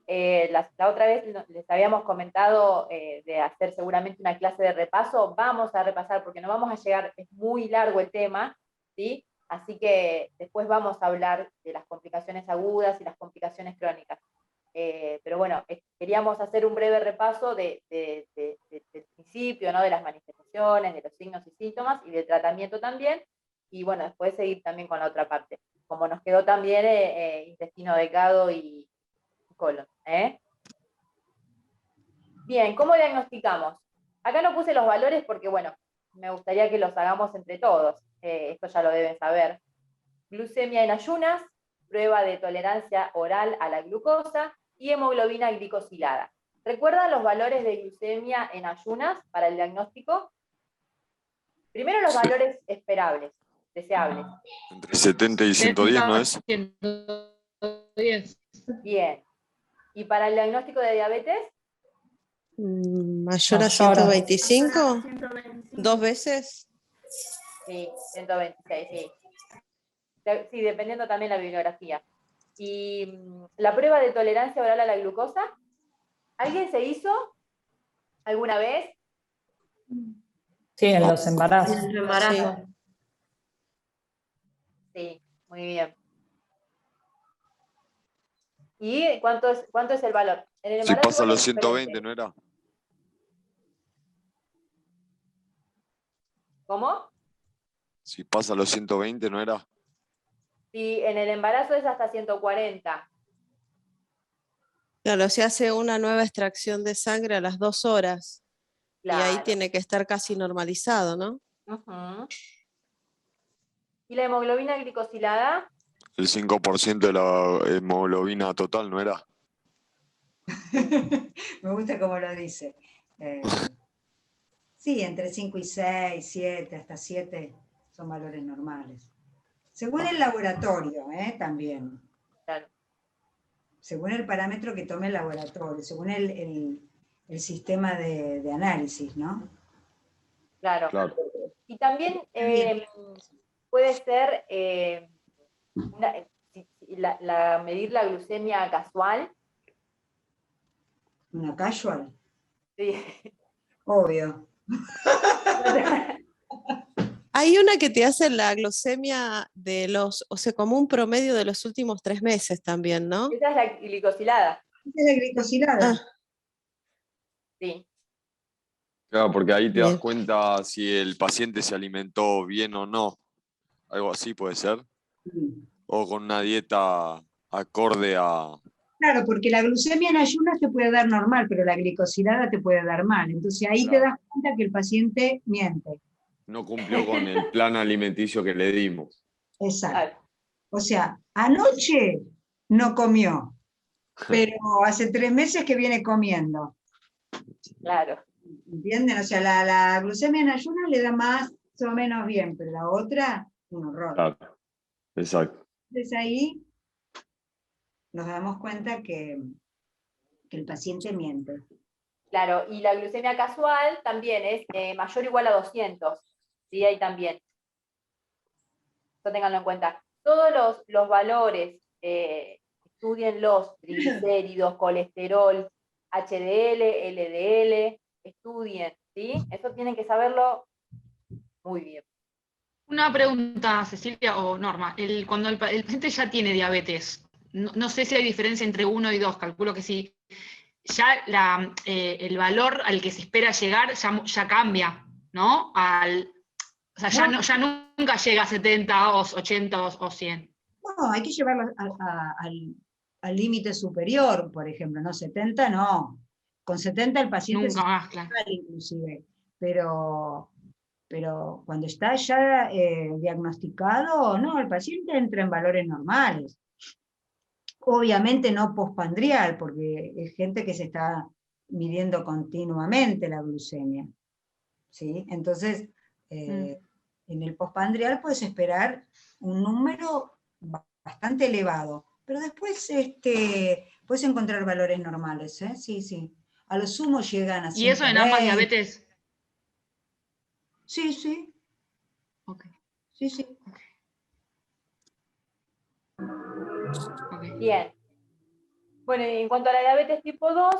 la otra vez les habíamos comentado de hacer seguramente una clase de repaso. Vamos a repasar porque no vamos a llegar, es muy largo el tema, ¿sí? Así que después vamos a hablar de las complicaciones agudas y las complicaciones crónicas. Pero bueno, queríamos hacer un breve repaso del principio, ¿no? De las manifestaciones, de los signos y síntomas, y del tratamiento también, y bueno, después seguir también con la otra parte, como nos quedó también intestino delgado y colon. Bien, ¿cómo diagnosticamos? Acá no puse los valores porque, bueno, me gustaría que los hagamos entre todos, esto ya lo deben saber. Glucemia en ayunas, prueba de tolerancia oral a la glucosa, y hemoglobina glicosilada. ¿Recuerdan los valores de glucemia en ayunas para el diagnóstico? Primero los valores esperables, deseables. Entre 70 y 110, ¿no es? 110. Bien. ¿Y para el diagnóstico de diabetes? Mayor a 125, 2 veces. Sí, 126, sí. Sí, dependiendo también la bibliografía. Y la prueba de tolerancia oral a la glucosa, ¿alguien se hizo alguna vez? Sí, en los embarazos. En el embarazo. Sí, muy bien. ¿Y cuánto es el valor? En el Si embarazo pasa los es 120, diferente. ¿no era? ¿Cómo? Si pasa los 120, ¿no era? Sí, en el embarazo es hasta 140. Claro, se hace una nueva extracción de sangre a las 2 horas. Claro. Y ahí tiene que estar casi normalizado, ¿no? Uh-huh. ¿Y la hemoglobina glicosilada? El 5% de la hemoglobina total, ¿no era? Me gusta cómo lo dice. Sí, entre 5 y 6, 7, hasta 7 son valores normales. Según el laboratorio, también. Claro. Según el parámetro que tome el laboratorio, según el sistema de análisis, ¿no? Claro. Claro. Y también puede ser medir la glucemia casual. ¿Una casual? Sí. Obvio. Hay una que te hace la glucemia o sea, como un promedio de los últimos 3 meses también, ¿no? Esa es la glicosilada. Esa es la glicosilada. Ah. Sí. Claro, porque ahí te das Bien. cuenta si el paciente se alimentó bien o no. Algo así puede ser. Sí. O con una dieta acorde a... Claro, porque la glucemia en ayunas te puede dar normal, pero la glicosilada te puede dar mal. Entonces ahí te Claro. das cuenta que el paciente miente. No cumplió con el plan alimenticio que le dimos. Exacto. O sea, anoche no comió, pero hace 3 meses que viene comiendo. Claro. ¿Entienden? O sea, la glucemia en ayunas le da más o menos bien, pero la otra, un horror. Claro. Exacto. Entonces ahí nos damos cuenta que el paciente miente. Claro, y la glucemia casual también es mayor o igual a 200. Sí, ahí también. Eso ténganlo en cuenta. Todos los valores, estudien los triglicéridos, colesterol, HDL, LDL, estudien, ¿sí? Eso tienen que saberlo muy bien. Una pregunta, Cecilia o Norma. Cuando el paciente ya tiene diabetes, no sé si hay diferencia entre 1 y 2, calculo que sí. Ya el valor al que se espera llegar ya cambia, ¿no? O sea, ya nunca llega a 70, o 80 o 100. No, hay que llevarlo al límite superior, por ejemplo, no 70, no. Con 70 el paciente Nunca más, claro. Inclusive, pero cuando está ya diagnosticado, no, el paciente entra en valores normales. Obviamente no pospandrial, porque es gente que se está midiendo continuamente la glucemia. ¿Sí? Entonces, en el pospandrial puedes esperar un número bastante elevado, pero después puedes encontrar valores normales, ¿eh? Sí, sí. A lo sumo llegan a 120. ¿Y eso en ambas diabetes? Sí, sí. Okay. Sí, sí. Okay. Bien. Bueno, y en cuanto a la diabetes tipo 2,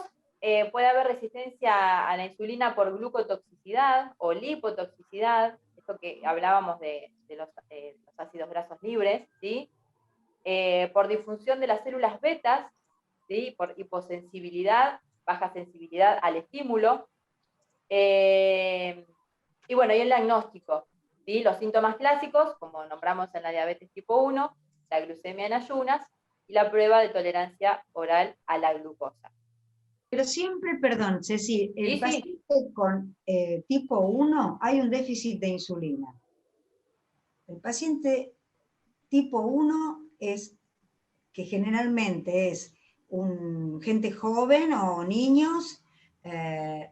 puede haber resistencia a la insulina por glucotoxicidad o lipotoxicidad, esto que hablábamos de los ácidos grasos libres, ¿sí? Por disfunción de las células betas, ¿sí? Por hiposensibilidad, baja sensibilidad al estímulo. Y bueno, y el diagnóstico, ¿sí? Los síntomas clásicos, como nombramos en la diabetes tipo 1, la glucemia en ayunas y la prueba de tolerancia oral a la glucosa. Pero siempre, perdón, Ceci, el Sí, paciente con tipo 1 hay un déficit de insulina. El paciente tipo 1 es que generalmente es gente joven o niños,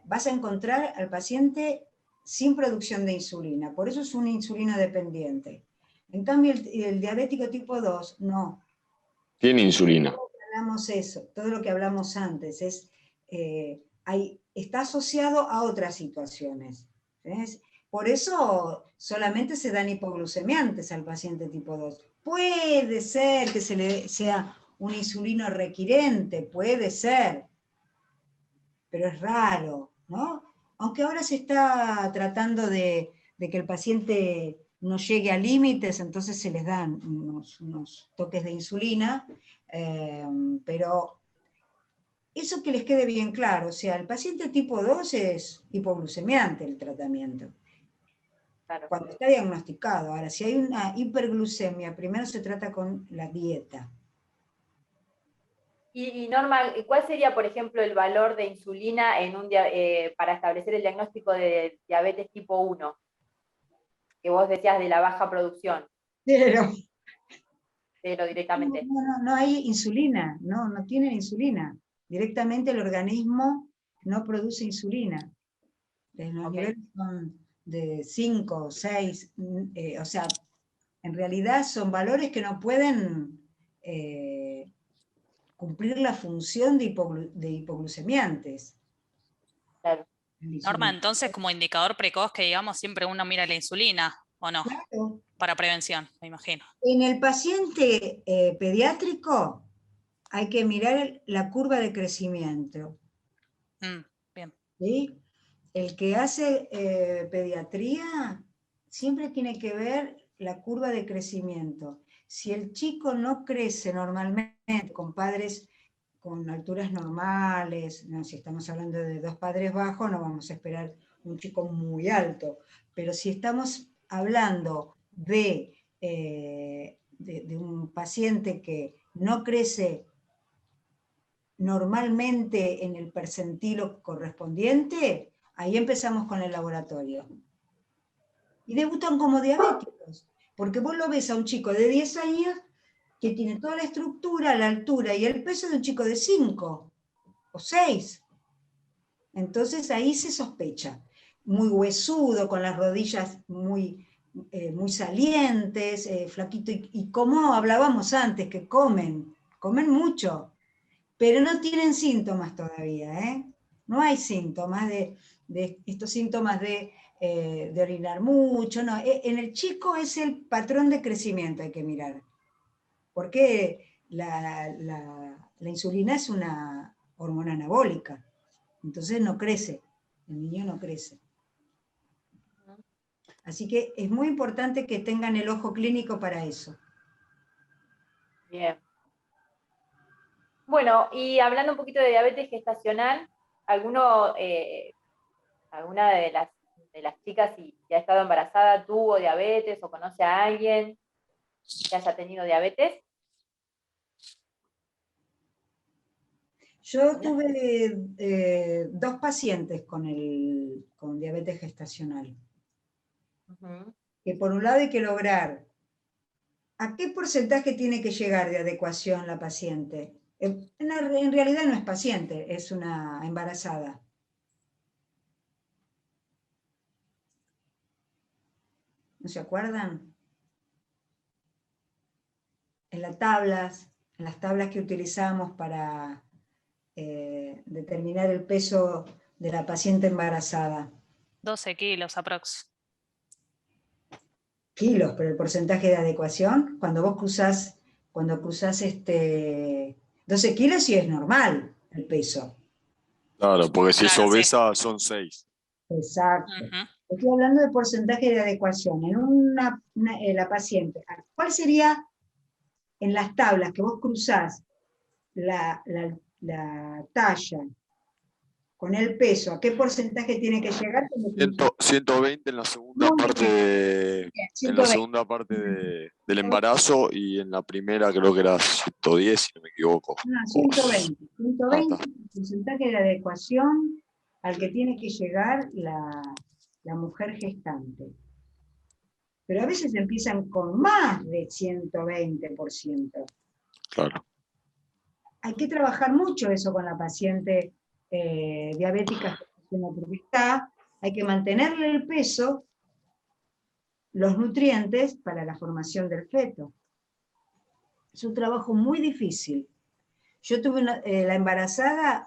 vas a encontrar al paciente sin producción de insulina, por eso es una insulina dependiente. En cambio, el diabético tipo 2, no. Tiene insulina. Todo lo que hablamos antes, está asociado a otras situaciones. ¿Ves? Por eso solamente se dan hipoglucemiantes al paciente tipo 2, Puede ser que sea un insulino requirente, puede ser, pero es raro, ¿no? Aunque ahora se está tratando de que el paciente no llegue a límites, entonces se les dan unos toques de insulina, pero eso que les quede bien claro, o sea, el paciente tipo 2 es hipoglucemiante el tratamiento. Claro. Cuando está diagnosticado. Ahora, si hay una hiperglucemia, primero se trata con la dieta. Y Norma, ¿cuál sería, por ejemplo, el valor de insulina para establecer el diagnóstico de diabetes tipo 1? Que vos decías de la baja producción. Cero. Cero directamente. No hay insulina, no tienen insulina. Directamente el organismo no produce insulina. Los niveles son de 5, 6, o sea, en realidad son valores que no pueden cumplir la función de hipoglucemiantes. Claro. Norma, entonces como indicador precoz que digamos siempre uno mira la insulina, ¿o no? Claro. Para prevención, me imagino. En el paciente pediátrico hay que mirar la curva de crecimiento. Bien. ¿Sí? El que hace pediatría siempre tiene que ver la curva de crecimiento. Si el chico no crece normalmente con padres con alturas normales, no, si estamos hablando de 2 padres bajos, no vamos a esperar un chico muy alto, pero si estamos hablando de un paciente que no crece normalmente en el percentilo correspondiente, ahí empezamos con el laboratorio. Y debutan como diabéticos, porque vos lo ves a un chico de 10 años que tiene toda la estructura, la altura y el peso de un chico de 5 o 6. Entonces ahí se sospecha. Muy huesudo, con las rodillas muy salientes, flaquito, y como hablábamos antes, que comen mucho, pero no tienen síntomas todavía, ¿eh? No hay síntomas de estos síntomas de orinar mucho, no. En el chico es el patrón de crecimiento hay que mirar, porque la insulina es una hormona anabólica, entonces no crece, el niño no crece. Así que es muy importante que tengan el ojo clínico para eso. Bien. Bueno, y hablando un poquito de diabetes gestacional, ¿alguna de las chicas si ha estado embarazada tuvo diabetes o conoce a alguien que haya tenido diabetes? Yo tuve 2 pacientes con diabetes gestacional. Que por un lado hay que lograr, ¿a qué porcentaje tiene que llegar de adecuación la paciente? En realidad no es paciente, es una embarazada. ¿No se acuerdan? En las tablas que utilizamos para determinar el peso de la paciente embarazada. 12 kilos aprox. Kilos, pero el porcentaje de adecuación, cuando cruzás 12 kilos sí es normal el peso. Claro, porque si es obesa son 6. Exacto. Estoy hablando de porcentaje de adecuación. En la paciente, ¿cuál sería en las tablas que vos cruzás la talla con el peso? ¿A qué porcentaje tiene que llegar? 120 en la segunda parte del embarazo, y en la primera creo que era 110, si no me equivoco. No, 120. 120 es el porcentaje de adecuación al que tiene que llegar la mujer gestante. Pero a veces empiezan con más de 120%. Claro. Hay que trabajar mucho eso con la paciente diabética, porque hay que mantenerle el peso, los nutrientes para la formación del feto. Es un trabajo muy difícil. Yo tuve una embarazada,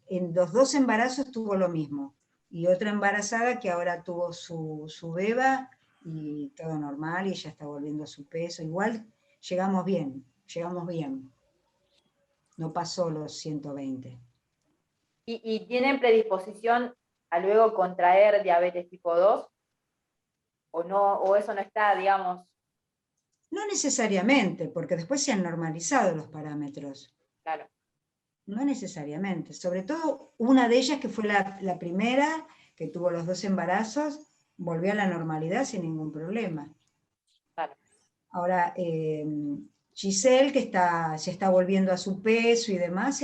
en los 2 embarazos tuvo lo mismo, y otra embarazada que ahora tuvo su beba y todo normal, y ella está volviendo a su peso. Igual llegamos bien. No pasó los 120. ¿Y tienen predisposición a luego contraer diabetes tipo 2? ¿O no, o eso no está, digamos? No necesariamente, porque después se han normalizado los parámetros. Claro. No necesariamente. Sobre todo una de ellas, que fue la primera, que tuvo los 2 embarazos, volvió a la normalidad sin ningún problema. Claro. Ahora, Giselle, que se está volviendo a su peso y demás,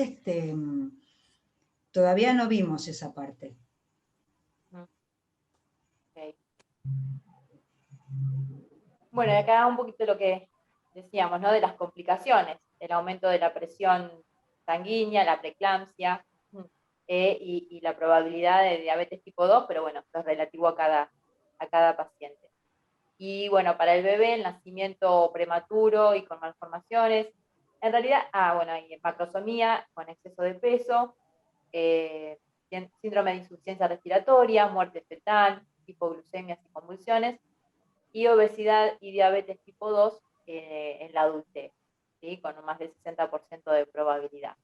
todavía no vimos esa parte. Okay. Bueno, acá un poquito lo que decíamos, ¿no? De las complicaciones, el aumento de la presión sanguínea, la preeclampsia, y la probabilidad de diabetes tipo 2, pero bueno, esto es relativo a cada paciente. Y bueno, para el bebé, el nacimiento prematuro y con malformaciones, en realidad, y macrosomía con exceso de peso, síndrome de insuficiencia respiratoria, muerte fetal, hipoglucemias y convulsiones, y obesidad y diabetes tipo 2 en la adultez, ¿sí? Con más del 60% de probabilidad.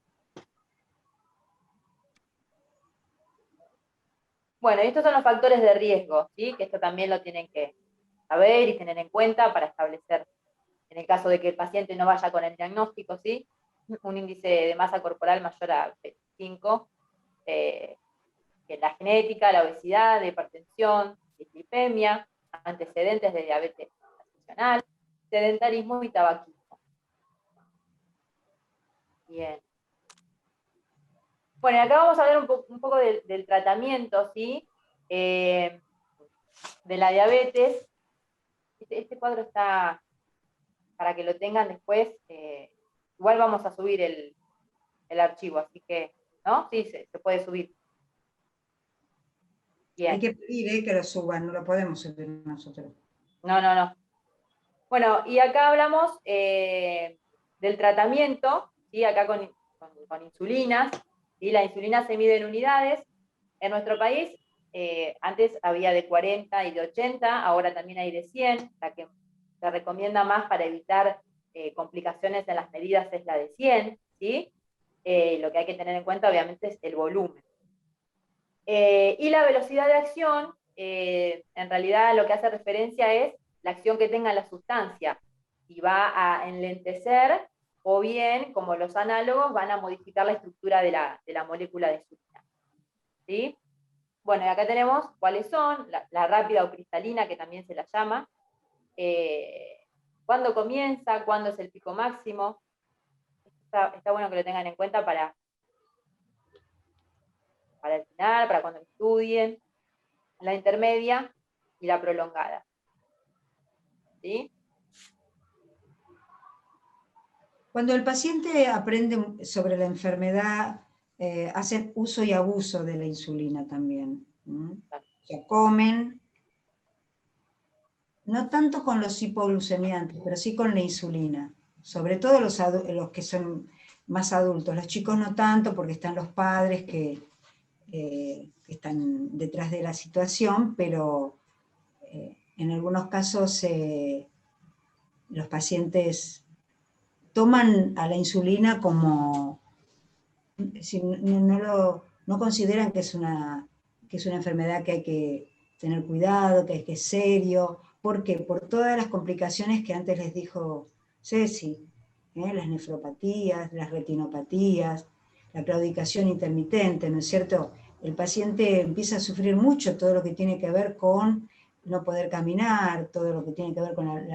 Bueno, y estos son los factores de riesgo, ¿sí? Que esto también lo tienen que saber y tener en cuenta para establecer, en el caso de que el paciente no vaya con el diagnóstico, ¿sí? Un índice de masa corporal mayor a 25, que la genética, la obesidad, la hipertensión, dislipemia, antecedentes de diabetes gestacional, sedentarismo y tabaquismo. Bien. Bueno, acá vamos a hablar un poco del tratamiento, ¿sí? De la diabetes. Este cuadro está, para que lo tengan después, igual vamos a subir el archivo, así que, ¿no? Sí, se puede subir. Bien. Hay que pedir que lo suban, no lo podemos subir nosotros. No. Bueno, y acá hablamos del tratamiento, ¿sí? Acá con insulinas, ¿sí? La insulina se mide en unidades. En nuestro país, antes había de 40 y de 80, ahora también hay de 100, la que se recomienda más para evitar complicaciones en las medidas es la de 100, ¿sí? Lo que hay que tener en cuenta obviamente es el volumen. Y la velocidad de acción, en realidad lo que hace referencia es la acción que tenga la sustancia, y va a enlentecer, o bien, como los análogos, van a modificar la estructura de la molécula de insulina. ¿Sí? Bueno, y acá tenemos cuáles son, la rápida o cristalina, que también se la llama, cuándo comienza, cuándo es el pico máximo. Está bueno que lo tengan en cuenta para el final, para cuando estudien, la intermedia y la prolongada. ¿Sí? Cuando el paciente aprende sobre la enfermedad, hacen uso y abuso de la insulina también. O sea, comen, no tanto con los hipoglucemiantes, pero sí con la insulina. Sobre todo los que son más adultos. Los chicos no tanto, porque están los padres que están detrás de la situación, pero en algunos casos los pacientes toman a la insulina como, si no consideran que es una enfermedad que hay que tener cuidado, que es serio. ¿Por qué? Por todas las complicaciones que antes les dijo Ceci, las nefropatías, las retinopatías, la claudicación intermitente, ¿no es cierto? El paciente empieza a sufrir mucho todo lo que tiene que ver con no poder caminar, todo lo que tiene que ver con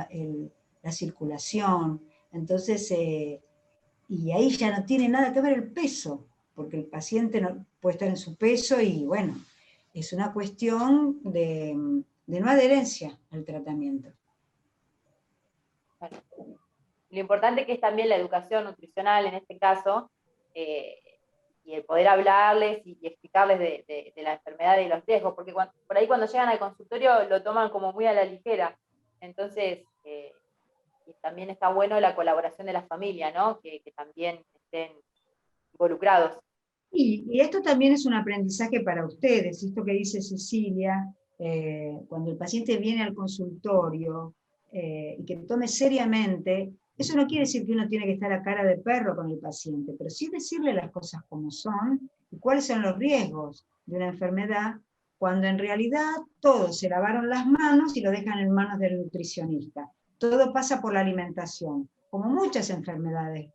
la circulación. Entonces, y ahí ya no tiene nada que ver el peso, porque el paciente no puede estar en su peso y bueno, es una cuestión de no adherencia al tratamiento. Bueno, lo importante que es también la educación nutricional en este caso, y el poder hablarles y explicarles de la enfermedad y los riesgos, porque por ahí cuando llegan al consultorio lo toman como muy a la ligera. Entonces, y también está bueno la colaboración de la familia, ¿no? Que también estén involucrados. Y esto también es un aprendizaje para ustedes, esto que dice Cecilia, cuando el paciente viene al consultorio y que tome seriamente, eso no quiere decir que uno tiene que estar a cara de perro con el paciente, pero sí decirle las cosas como son y cuáles son los riesgos de una enfermedad, cuando en realidad todos se lavaron las manos y lo dejan en manos del nutricionista. Todo pasa por la alimentación, como muchas enfermedades.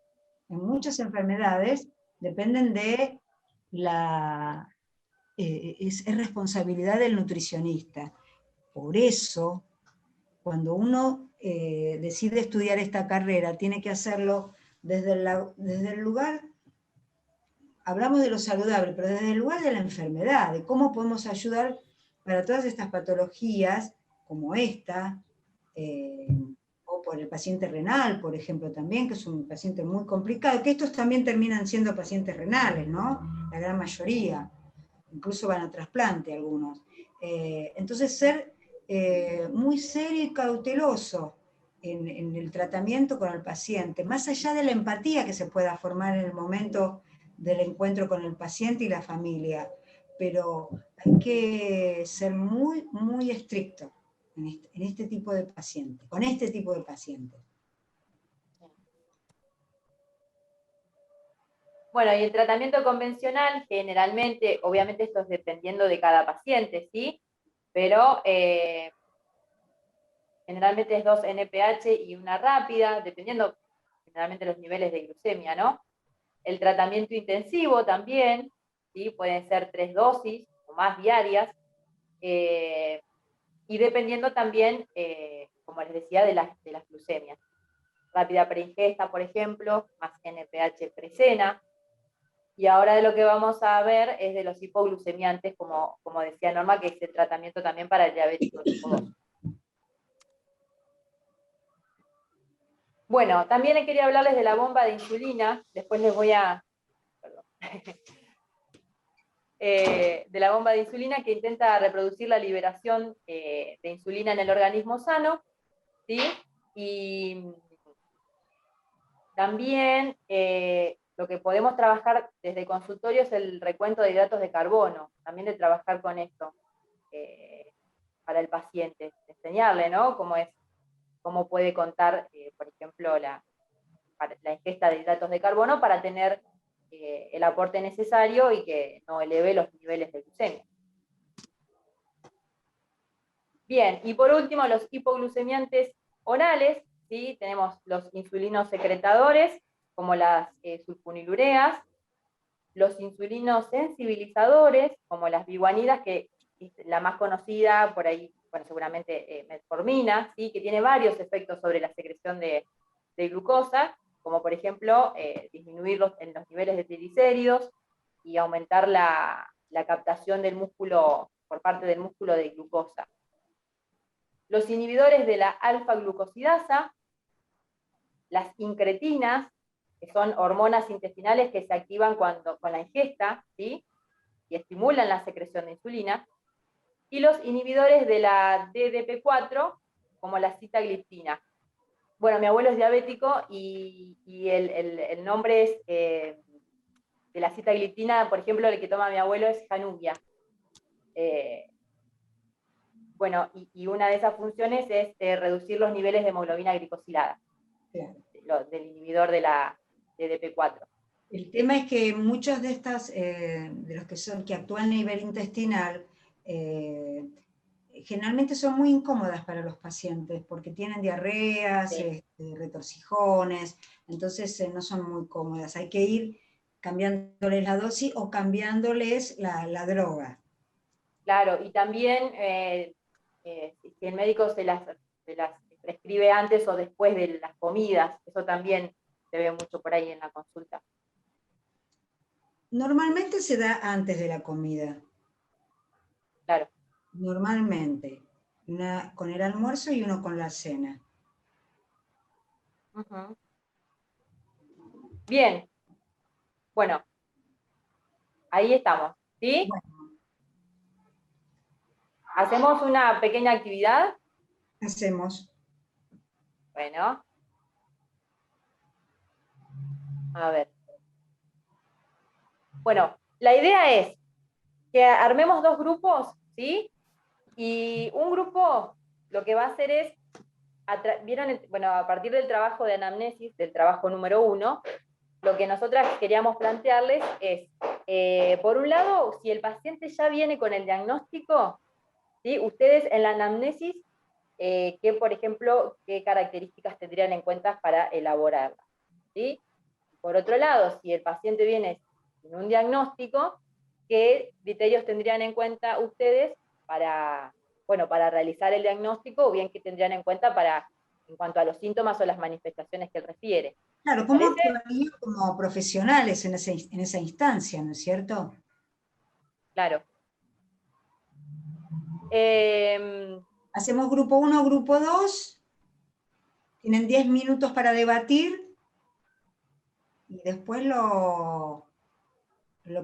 En muchas enfermedades dependen de es responsabilidad del nutricionista. Por eso, cuando uno decide estudiar esta carrera, tiene que hacerlo desde el lugar, hablamos de lo saludable, pero desde el lugar de la enfermedad, de cómo podemos ayudar para todas estas patologías, como esta, o por el paciente renal, por ejemplo, también, que es un paciente muy complicado, que estos también terminan siendo pacientes renales, ¿no? La gran mayoría, incluso van a trasplante algunos. Entonces, ser muy serio y cauteloso en el tratamiento con el paciente, más allá de la empatía que se pueda formar en el momento del encuentro con el paciente y la familia, pero hay que ser muy, muy estricto en este tipo de pacientes, con este tipo de pacientes. Bueno, y el tratamiento convencional, generalmente, obviamente esto es dependiendo de cada paciente, ¿sí? Pero generalmente es 2 NPH y una rápida, dependiendo generalmente los niveles de glucemia, ¿no? El tratamiento intensivo también, ¿sí? Pueden ser 3 dosis o más diarias, y dependiendo también, como les decía, de las glucemias. Rápida preingesta, por ejemplo, más NPH presena. Y ahora de lo que vamos a ver es de los hipoglucemiantes, como decía Norma, que es el tratamiento también para el diabético tipo 2. Bueno, también quería hablarles de la bomba de insulina, después les voy a... Perdón. De la bomba de insulina que intenta reproducir la liberación de insulina en el organismo sano, ¿sí? Y también lo que podemos trabajar desde consultorio es el recuento de hidratos de carbono, también de trabajar con esto para el paciente, enseñarle, ¿no? Cómo puede contar, por ejemplo, la ingesta de hidratos de carbono para tener el aporte necesario y que no eleve los niveles de glucemia. Bien, y por último, los hipoglucemiantes orales, ¿sí? Tenemos los insulinos secretadores, como las sulfonilureas, los insulinos sensibilizadores, como las biguanidas, que es la más conocida, por ahí, bueno, seguramente metformina, ¿sí? Que tiene varios efectos sobre la secreción de glucosa, como por ejemplo, disminuir los niveles de triglicéridos y aumentar la captación del músculo, por parte del músculo de glucosa. Los inhibidores de la alfa-glucosidasa, las incretinas, que son hormonas intestinales que se activan con la ingesta, ¿sí? Y estimulan la secreción de insulina, y los inhibidores de la DDP4, como la sitagliptina. Bueno, mi abuelo es diabético y el nombre es, de la sitagliptina, por ejemplo, el que toma mi abuelo es Januvia. Bueno, y una de esas funciones es reducir los niveles de hemoglobina glicosilada, claro, del inhibidor de la DDP4. El tema es que muchos de estas, de los que actúan a nivel intestinal, generalmente son muy incómodas para los pacientes, porque tienen diarreas, sí, retorcijones, entonces no son muy cómodas. Hay que ir cambiándoles la dosis o cambiándoles la droga. Claro, y también si el médico se las prescribe antes o después de las comidas, eso también se ve mucho por ahí en la consulta. Normalmente se da antes de la comida. Claro. Normalmente. Una con el almuerzo y uno con la cena. Uh-huh. Bien. Bueno. Ahí estamos, ¿sí? Bueno. ¿Hacemos una pequeña actividad? Hacemos. Bueno. A ver. Bueno, la idea es que armemos 2 grupos, ¿sí? Y un grupo lo que va a hacer es, bueno, a partir del trabajo de anamnesis, del trabajo número 1, lo que nosotras queríamos plantearles es, por un lado, si el paciente ya viene con el diagnóstico, ¿sí? Ustedes en la anamnesis, por ejemplo, qué características tendrían en cuenta para elaborarla, ¿sí? Por otro lado, si el paciente viene sin un diagnóstico, ¿qué criterios tendrían en cuenta ustedes para realizar el diagnóstico, o bien qué tendrían en cuenta en cuanto a los síntomas o las manifestaciones que él refiere? Claro, ¿cómo actuarían como profesionales en esa instancia, no es cierto? Claro. Hacemos grupo 1, grupo 2, tienen 10 minutos para debatir, y después lo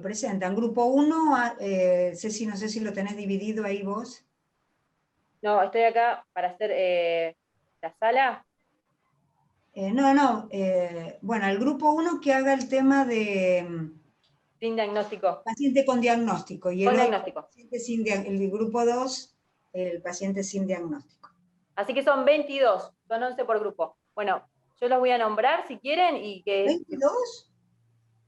presentan. Grupo 1, Ceci, no sé si lo tenés dividido ahí vos. No, estoy acá para hacer la sala. Bueno, el grupo 1 que haga el tema de... Sin diagnóstico. Paciente con diagnóstico. Y con diagnóstico. El grupo 2, el paciente sin diagnóstico. Así que son 22, son 11 por grupo. Bueno, yo los voy a nombrar si quieren y que... ¿22?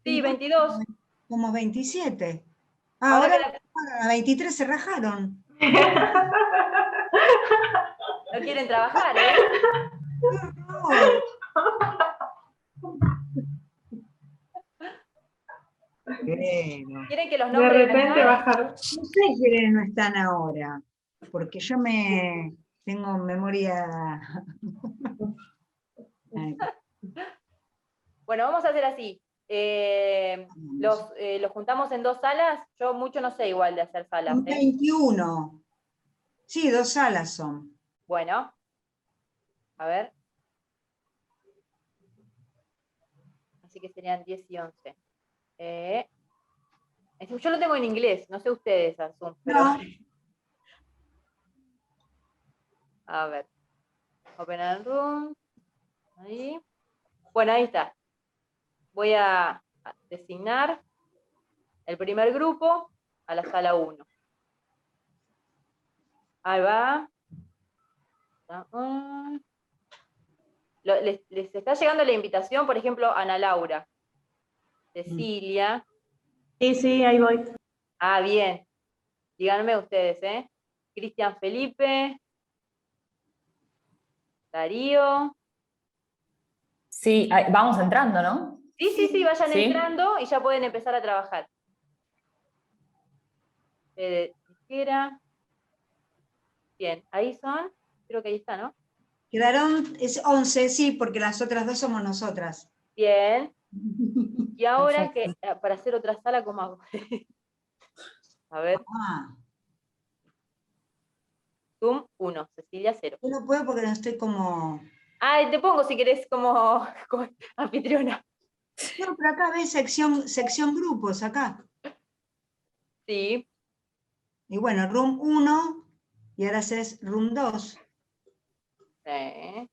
Sí, 22. Como 27. Ahora 23 se rajaron. No quieren trabajar, ¿eh? ¿Quieren que los nombres? De repente bajaron. No sé quiénes no están ahora, porque yo tengo memoria. Bueno, vamos a hacer así. Los juntamos en 2 salas. Yo mucho no sé igual de hacer salas. 21. Sí, 2 salas son. Bueno. A ver. Así que serían 10 y 11. Yo lo tengo en inglés, no sé ustedes, Zoom, pero... No. A ver. Open a room. Ahí. Bueno, ahí está. Voy a designar el primer grupo a la sala 1. Ahí va. Les está llegando la invitación, por ejemplo, Ana Laura, Cecilia. Sí, ahí voy. Ah, bien. Díganme ustedes, ¿eh? Cristian Felipe. Darío. Sí, vamos entrando, ¿no? Sí, vayan entrando y ya pueden empezar a trabajar. Tijera. Bien, ahí son. Creo que ahí está, ¿no? Quedaron 11, sí, porque las otras 2 somos nosotras. Bien. Y ahora para hacer otra sala, ¿cómo hago? A ver. Zoom 1, Cecilia 0. Yo no puedo porque no estoy como... Te pongo si querés como anfitriona. No, pero acá ves sección grupos, acá. Sí. Y bueno, room 1, y ahora haces room 2. Sí.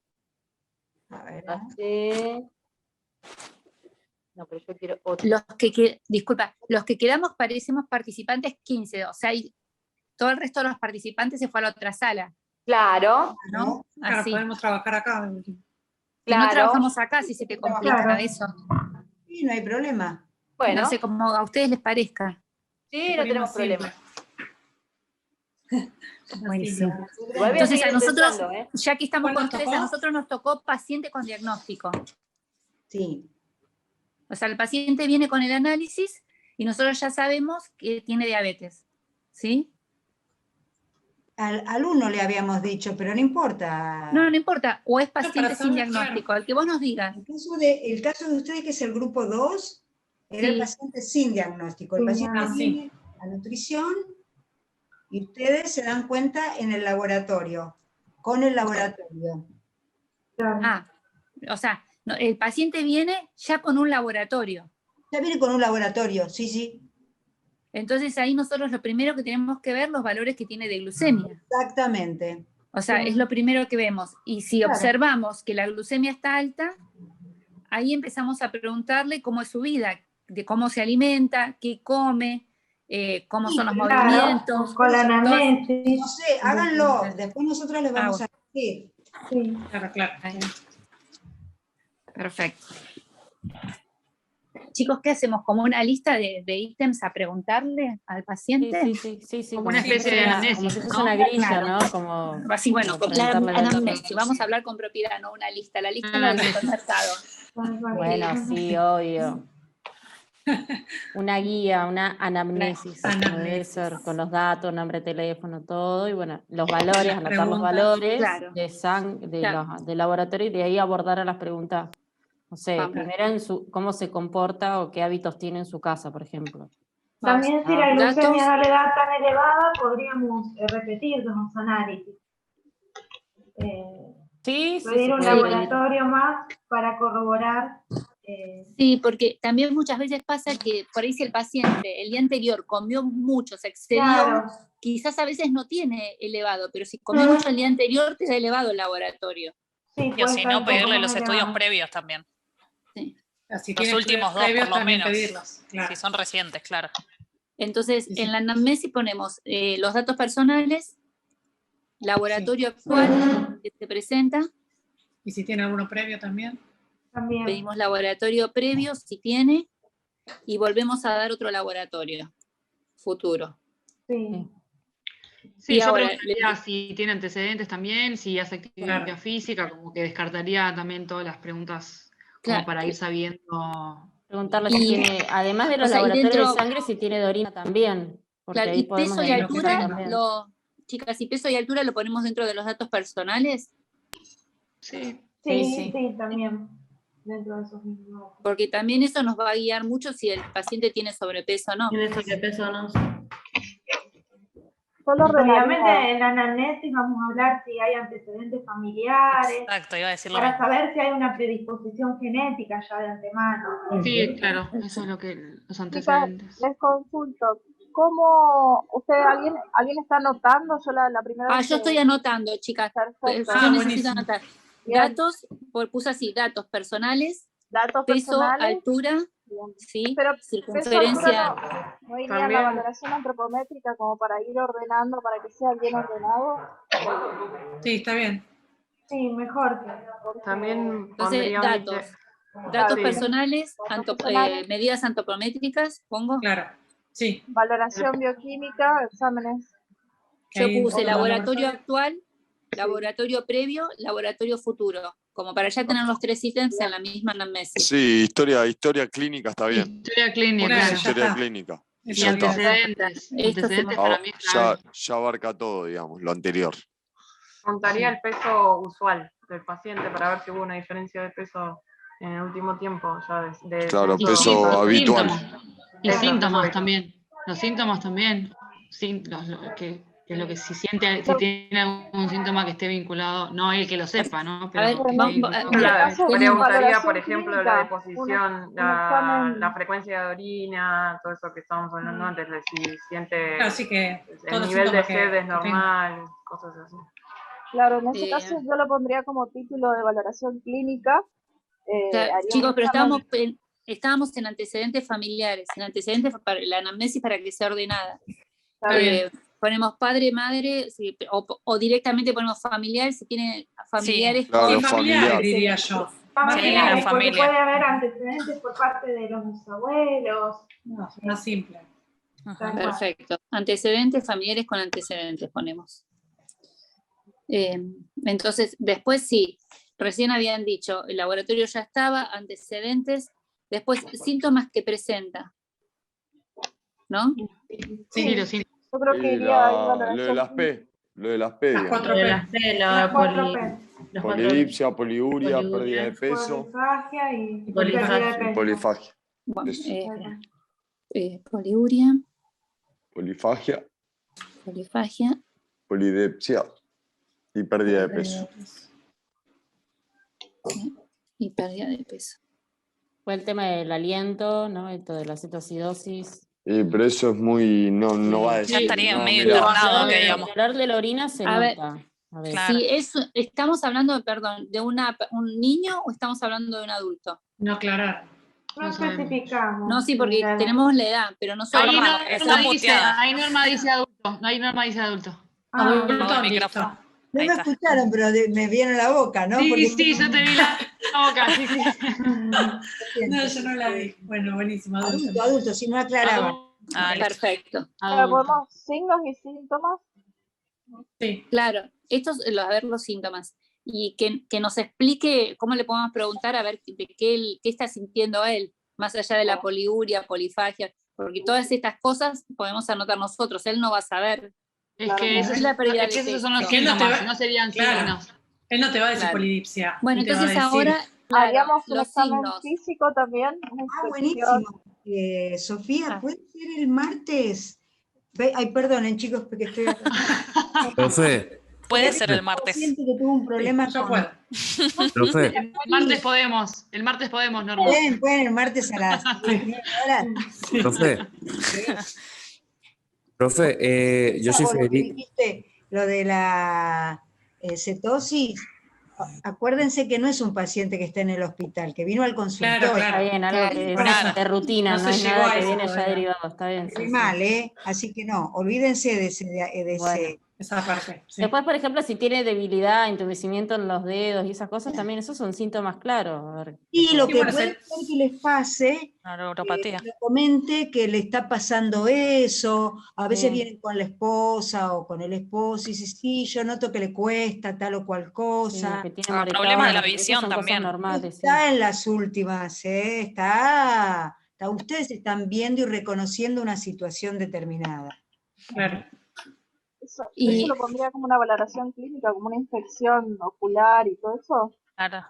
A ver. Así. No, pero yo quiero otro. Disculpa, los que quedamos parecemos participantes 15, o sea, todo el resto de los participantes se fue a la otra sala. Claro. ¿No? Claro, así. podemos trabajar acá. Si no trabajamos acá, si se te complica eso. Sí, no hay problema. Bueno. No sé, como a ustedes les parezca. Sí, no tenemos problema. Buenísimo. Entonces a nosotros, ya que estamos con ustedes, a nosotros nos tocó paciente con diagnóstico. Sí. O sea, el paciente viene con el análisis y nosotros ya sabemos que tiene diabetes. ¿Sí? Al 1 le habíamos dicho, pero no importa. No importa. O es paciente sin diagnóstico, el que vos nos digas. El caso de ustedes, que es el grupo 2, era el paciente sin diagnóstico. El paciente viene a nutrición y ustedes se dan cuenta en el laboratorio, con el laboratorio. O sea, el paciente viene ya con un laboratorio. Ya viene con un laboratorio, sí. Entonces ahí nosotros lo primero que tenemos que ver los valores que tiene de glucemia. Exactamente. O sea, es lo primero que vemos. Y si observamos que la glucemia está alta, ahí empezamos a preguntarle cómo es su vida, de cómo se alimenta, qué come, cómo son los Claro, movimientos. con la anamnesis. No sé, háganlo, después nosotros les vamos a decir. Sí. Claro. Perfecto. Chicos, ¿qué hacemos? ¿Como una lista de ítems a preguntarle al paciente? Sí. Como una especie de anamnesis, como si fuese ¿no? una grilla, Claro. ¿no? Como, Así, bueno, como con la preguntarle la anamnesis. Vamos a hablar con propiedad, no una lista. La lista la del supermercado. Bueno, sí, obvio. Una guía, una anamnesis, debe ser con los datos, nombre, teléfono, todo, y bueno, los valores, Las anotar los preguntas. valores Claro. del laboratorio y de ahí abordar a las preguntas, no sé, Vamos. primero cómo se comporta o qué hábitos tiene en su casa, por ejemplo. También si la glucemia Datos. no le da tan elevada, podríamos repetir los análisis. Sí, Pedir un puede ir. laboratorio más para corroborar. Sí, porque también muchas veces pasa que por ahí si el paciente el día anterior comió mucho, se excedió, Claro. quizás a veces no tiene elevado, pero si comió mucho el día anterior, te da elevado el laboratorio. Sí, Y o si no, pedirle los estudios previos también. Sí. Si Los tiene últimos dos, previos, por lo también menos. pedirlos, claro. Si son recientes, claro. Entonces, en la anamnesis ponemos los datos personales, laboratorio actual que se presenta. ¿Y si tiene alguno previo también? También. Pedimos laboratorio previo, si tiene, y volvemos a dar otro laboratorio futuro. Sí. Sí, Y yo ahora, preguntaría si tiene antecedentes también, si hace actividad Claro. física, como que descartaría también todas las preguntas como Claro. para ir sabiendo. Preguntarle si tiene, además de los o sea, y laboratorios dentro- de sangre, si tiene de orina también, porque Claro, ahí y podemos peso y diagnosticar altura, también. chicas, ¿y peso y altura lo ponemos dentro de los datos personales? Sí. Sí, también. Dentro de esos mismos. Porque también eso nos va a guiar mucho si el paciente tiene sobrepeso o no. ¿Tiene sobrepeso o no? Solo obviamente en la anamnesis vamos a hablar si hay antecedentes familiares, Exacto, iba a decir lo para mismo. saber si hay una predisposición genética ya de antemano. Sí, claro, eso es lo que los Chicas, antecedentes. les consulto, ¿cómo alguien está anotando? Yo la primera vez Yo que- estoy anotando, chicas. Perfecto. Yo necesito buenísimo. anotar. Bien. Datos, puse así, datos personales, Datos peso, personales. altura, Bien. sí, Pero peso, circunferencia. altura no iría También- la valoración antropométrica como para ir ordenando, para que sea bien ordenado. Sí, está bien. Sí, mejor. También Entonces, pondría un datos. ítem- Datos Sí. personales, Datos personales. medidas antropométricas, pongo. Claro, sí. Valoración bioquímica, exámenes. Yo Ahí puse otro laboratorio laboratorio. actual, laboratorio previo, laboratorio futuro, como para ya tener los 3 ítems en la misma anamnesis. Sí, historia clínica está bien. Historia clínica, Pones claro. ya historia está. clínica. Y Ya está. antecedentes. Esto Antecedentes se- para mí es clave. Ya abarca todo, digamos, lo anterior. Contaría el peso usual del paciente para ver si hubo una diferencia de peso en el último tiempo. Ya de Claro, Y peso síntomas, habitual. Y Eso, síntomas peso también. Los síntomas también. Sí, que es lo que si tiene algún síntoma que esté vinculado, no el que lo sepa, ¿no? Pero ver, que esté vamos- vinculado. En este caso, Preguntaría, valoración por ejemplo, la clínica, deposición, un examen. la frecuencia de orina, todo eso que estábamos hablando antes, de si siente Así que el todos los nivel de síntomas sed es que normal, cosas así. Claro, en ese Eh, caso yo lo pondría como título de valoración clínica. Haría un chicos, pero examen. estábamos en antecedentes familiares, en antecedentes para la anamnesis para que sea ordenada. Está bien. Ponemos padre, madre, sí, o directamente ponemos familiar, si tiene familiares. Claro, Y familiares, familiar. diría yo. Familiares, la porque familia. puede haber antecedentes por parte de los bisabuelos. No, más simple. Tal cual. Perfecto. Antecedentes, familiares con antecedentes ponemos. Entonces, después sí, recién habían dicho, el laboratorio ya estaba, antecedentes, después síntomas que presenta. ¿No? Sí, los síntomas. Yo creo que Y iría ahí lo de valoración las P, lo de las P, Las digamos. 4 De P. las P, la Las 4P. Polidipsia, poliuria, Poliuria. pérdida de peso Polifagia y Polifagia. pérdida de y peso. polifagia. Bueno, Eso. poliuria, Polifagia, polifagia, polidipsia y pérdida de peso. y pérdida de peso. Fue el tema del aliento, ¿no? Esto de la cetoacidosis. Pero eso es muy. No va a decir. Ya estaría no, medio mirá. internado, que El digamos. dolor de la orina se A ver, nota. A ver. Claro. Si estamos hablando, perdón, de un niño o estamos hablando de un adulto. No aclarar. No especificamos. No, sí, porque tenemos la edad, pero no somos. Ahí Norma dice adulto. No, ahí Norma dice adulto. Adulto, micrófono. No me escucharon, pero me vieron la boca, ¿no? Sí, Porque sí, yo te vi la boca, sí, sí. No, yo no la vi. Bueno, buenísimo. Adulto, si no aclaraba. Perfecto. Pero podemos signos y síntomas. Sí. Claro, estos, a ver los síntomas. Y que nos explique cómo le podemos preguntar a ver de qué está sintiendo él, más allá de la poliuria, polifagia, porque todas estas cosas podemos anotar nosotros, él no va a saber. Es que es la pérdida de esos son los peso. síntomas, no serían signos. Él no te va a decir polidipsia. Bueno, ni te va a entonces decir- ahora, claro, Haríamos un los examen signos. físico también. Buenísimo. Sofía, ¿puede ser el martes? Ay, perdonen, chicos, porque estoy acá. Profe. Puede ser el martes. Siento que tuvo un problema con... Profe. El martes podemos, Norma. Pueden el martes a las 19 horas. Profe. Profe, yo soy Federico. Dijiste lo de la cetosis. Acuérdense que no es un paciente que está en el hospital, que vino al consultorio. Está bien, algo que es de rutina, no es nada que viene ya derivado, está bien. Muy mal, Así que no, olvídense de ese... Esa parte. Sí. Después, por ejemplo, si tiene debilidad, entumecimiento en los dedos y esas cosas, también esos son síntomas claros. A ver. Y lo que puede ser que les pase, neuropatía. que comente que le está pasando eso, a veces vienen con la esposa o con el esposo y dice, sí, yo noto que le cuesta tal o cual cosa. Sí, que tiene problema de la visión también. Normales, está en las últimas, ustedes están viendo y reconociendo una situación determinada. Claro. Eso lo pondría como una valoración clínica, como una infección ocular y todo eso. Claro.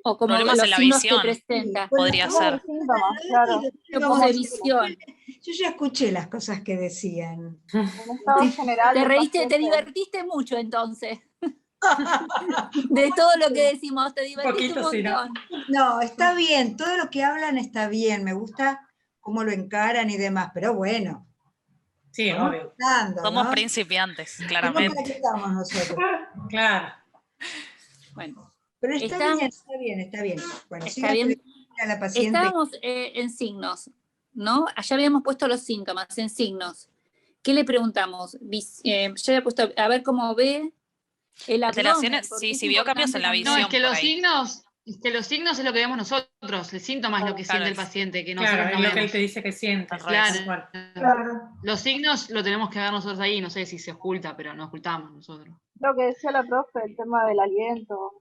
O como problemas los en la signos visión. que presenta. Podría ser. Síntomas, claro. Como de visión. Yo ya escuché las cosas que decían. En estado general. Te del reíste, te paciente. divertiste mucho entonces. De todo lo que decimos, te divertiste un montón. No, está bien, todo lo que hablan está bien, me gusta cómo lo encaran y demás, pero bueno. Sí, obvio. Somos principiantes, claramente. ¿Para qué estamos nosotros? Claro. Bueno. Pero está bien. Bueno, Está bien. A la paciente. Estábamos en signos, ¿no? Allá habíamos puesto los síntomas en signos. ¿Qué le preguntamos? Yo había puesto, a ver cómo ve el abdomen. Alteraciones, sí, si vio cambios en la visión. No, es que por los ahí. signos es lo que vemos nosotros, el síntoma es lo que siente el paciente, que nosotros Claro, no es lo que vemos. él te dice que siente. Claro. Los signos lo tenemos que ver nosotros ahí, no sé si se oculta, pero no ocultamos nosotros. Lo que decía la profe, el tema del aliento.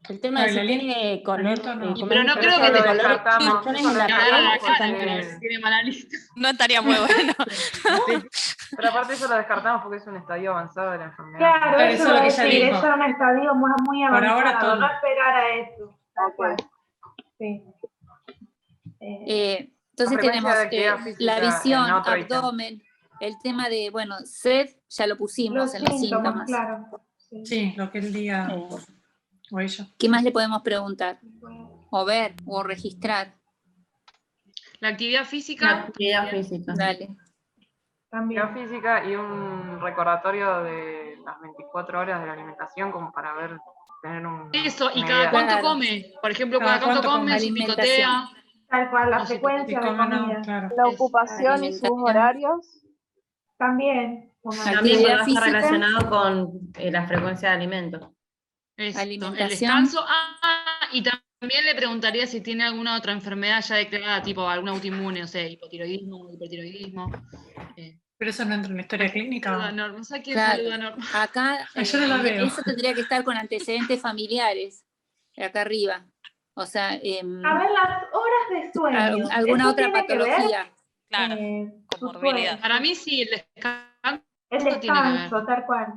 El tema de si tiene color. Pero no creo que te descartamos. Tiene mala lista. No estaría muy bueno. Pero aparte eso lo descartamos porque es un estadio avanzado de la enfermedad. Claro, Pero eso eso es lo que es ella decir, dijo. eso es un estadio muy Por avanzado, ahora todo. no esperar a eso. Tal cual. Sí. Entonces La tenemos frecuencia de actividad física la visión, en otro ítem. abdomen, el tema de, bueno, sed, ya lo pusimos en los síntomas. Claro. Sí, lo que él diga. O ella. ¿Qué más le podemos preguntar? O ver, o registrar. La actividad física. Dale. Actividad física y un recordatorio de las 24 horas de la alimentación como para ver, tener un... Eso, y una cada idea. cuánto come. Por ejemplo, cada cuánto come, si picotea. Tal cual, la No sé, frecuencia de comida. La ocupación y sus horarios. También. También va a estar relacionado con la frecuencia de alimentos. Esto, el Alimentación. descanso. Y también le preguntaría si tiene alguna otra enfermedad ya declarada, tipo alguna autoinmune, no sé, hipotiroidismo, hipertiroidismo. Pero eso no entra en la historia clínica. Saluda, Norma. No sé quién Claro. saluda, Norma. Acá, Yo no la veo. eso tendría que estar con antecedentes familiares, acá arriba. O sea, A ver, las horas de sueño. alguna ¿Eso otra tiene que ver? patología. Claro, sus comorbilidad. Para mí sí, el descanso. El tiene que descanso, tal cual.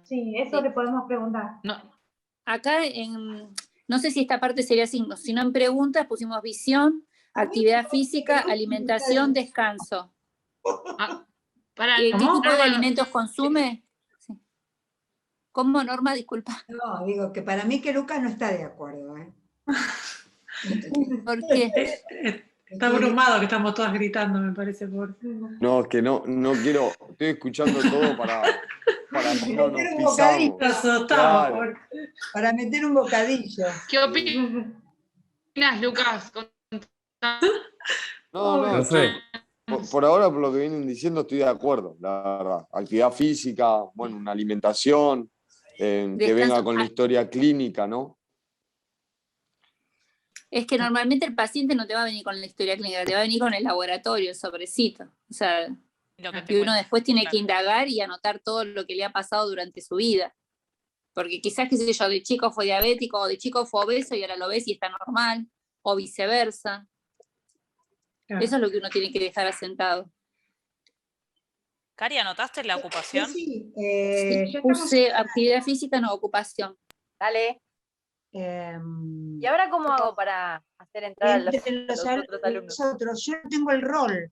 Sí, eso Sí. le podemos preguntar. Acá, no sé si esta parte sería signos, sino en preguntas pusimos visión, actividad física, alimentación, descanso. ¿Qué tipo de alimentos consume? Sí. ¿Cómo, Norma? Disculpa. No, digo que para mí que Lucas no está de acuerdo. ¿Por qué? Está abrumado que estamos todas gritando, me parece. No, es que no quiero, estoy escuchando todo para no nos Meter un bocadillo. pisamos. Claro. Para meter un bocadillo. ¿Qué opinas, Lucas? No, Profe. por ahora, por lo que vienen diciendo, estoy de acuerdo, la verdad. Actividad física, bueno, una alimentación, que venga con la historia clínica, ¿no? Es que normalmente el paciente no te va a venir con la historia clínica, te va a venir con el laboratorio, el sobrecito. O sea, y uno después tiene que indagar y anotar todo lo que le ha pasado durante su vida. Porque quizás, qué sé yo, de chico fue diabético o de chico fue obeso y ahora lo ves y está normal, o viceversa. Claro. Eso es lo que uno tiene que dejar asentado. Cari, ¿anotaste la ocupación? Sí, Sí, puse actividad física, no ocupación. Dale. ¿Y ahora cómo hago para hacer entrar a los otros alumnos? Yo no tengo el rol.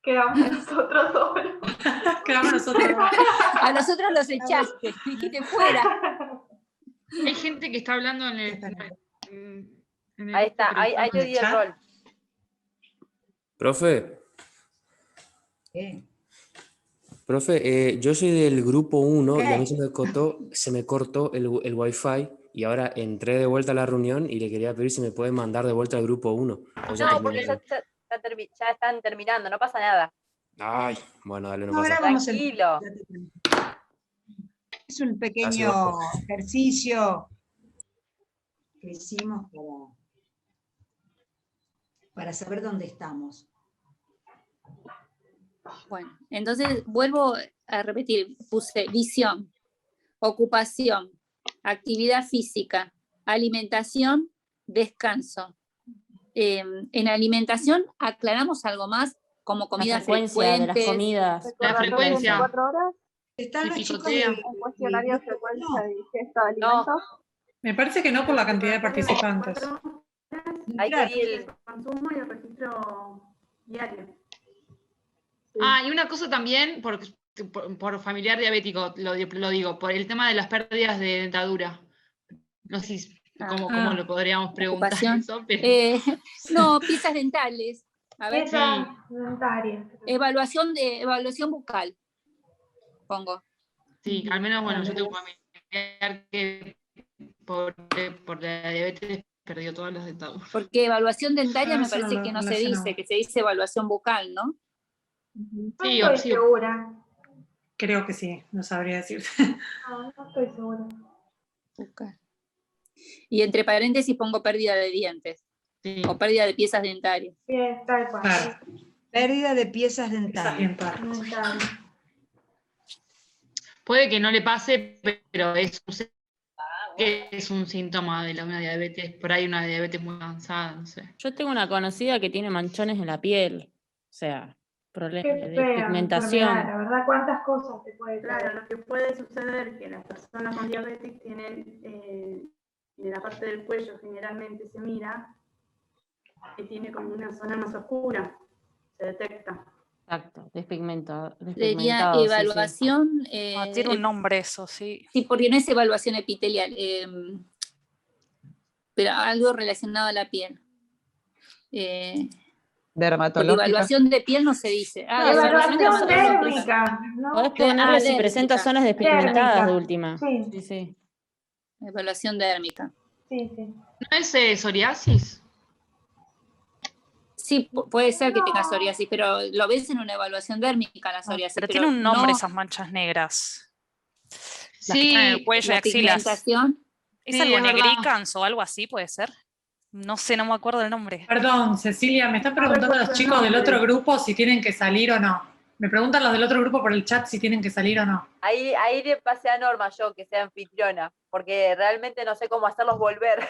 Quedamos nosotros solos. Quedamos nosotros. A nosotros los echaste, dijiste fuera. Hay gente que está hablando en el Ahí está, ahí yo di el rol. Profe. Profe, yo soy del grupo 1 y a mí se me cortó el Wi-Fi y ahora entré de vuelta a la reunión y le quería pedir si me pueden mandar de vuelta al grupo 1. No, porque ya están terminando, no pasa nada. Ay, bueno, dale, no pasa nada. Tranquilo. Es un pequeño ejercicio que hicimos para saber dónde estamos. Bueno, entonces vuelvo a repetir, puse visión, ocupación, actividad física, alimentación, descanso. En alimentación aclaramos algo más como comida frecuente. De las comidas. La frecuencia. 24 horas. ¿Están los chicos un cuestionario de frecuencia de ingesta de alimentos? Me parece que no por la cantidad de participantes. Hay que ir el consumo y el registro diario. Ah, y una cosa también, por familiar diabético, lo digo, por el tema de las pérdidas de dentadura. No sé cómo lo podríamos preguntar eso, pero... No, piezas dentales. A ver, dentarias. Evaluación bucal. Pongo. Sí, al menos, bueno, yo tengo un familiar que por la diabetes perdió todas las dentaduras. Porque evaluación dentaria me Eso parece no que no lo se dice, relacionaba. que se dice evaluación bucal, ¿no? Sí, No estoy segura. Creo que sí, no sabría decirte. No estoy segura. Bucal. Y entre paréntesis pongo pérdida de dientes. Sí. O pérdida de piezas dentarias. Bien, tal cual. Claro. Pérdida de piezas dentarias. Puede que no le pase, pero es un síntoma de una diabetes, por ahí una diabetes muy avanzada, no sé. Yo tengo una conocida que tiene manchones en la piel, o sea, problemas Qué de fea pigmentación. enfermedad, la verdad, cuántas cosas te puede traer. Claro, lo que puede suceder es que las personas con diabetes tienen en la parte del cuello, generalmente se mira, que tiene como una zona más oscura, se detecta. Exacto, Sería evaluación. Tiene un nombre eso, sí. Sí, porque no es evaluación epitelial, pero algo relacionado a la piel. Dermatológica. Evaluación de piel no se dice. Evaluación térmica. Podés ponerle si dérmica. presenta zonas despigmentadas Dérmica. de última. Sí. Sí. Evaluación dérmica. Sí. ¿No es psoriasis? Sí, puede ser que tenga psoriasis, pero lo ves en una evaluación dérmica la psoriasis. Pero tiene un nombre no, esas manchas negras. Las Sí, que están en el cuello y la axilas. pigmentación. ¿Es Sí, algo es verdad. negricans o algo así, puede ser? No sé, no me acuerdo el nombre. Perdón, Cecilia, me están preguntando los chicos del otro grupo si tienen que salir o no. Me preguntan los del otro grupo por el chat si tienen que salir o no. Ahí le pasé a Norma yo, que sea anfitriona, porque realmente no sé cómo hacerlos volver.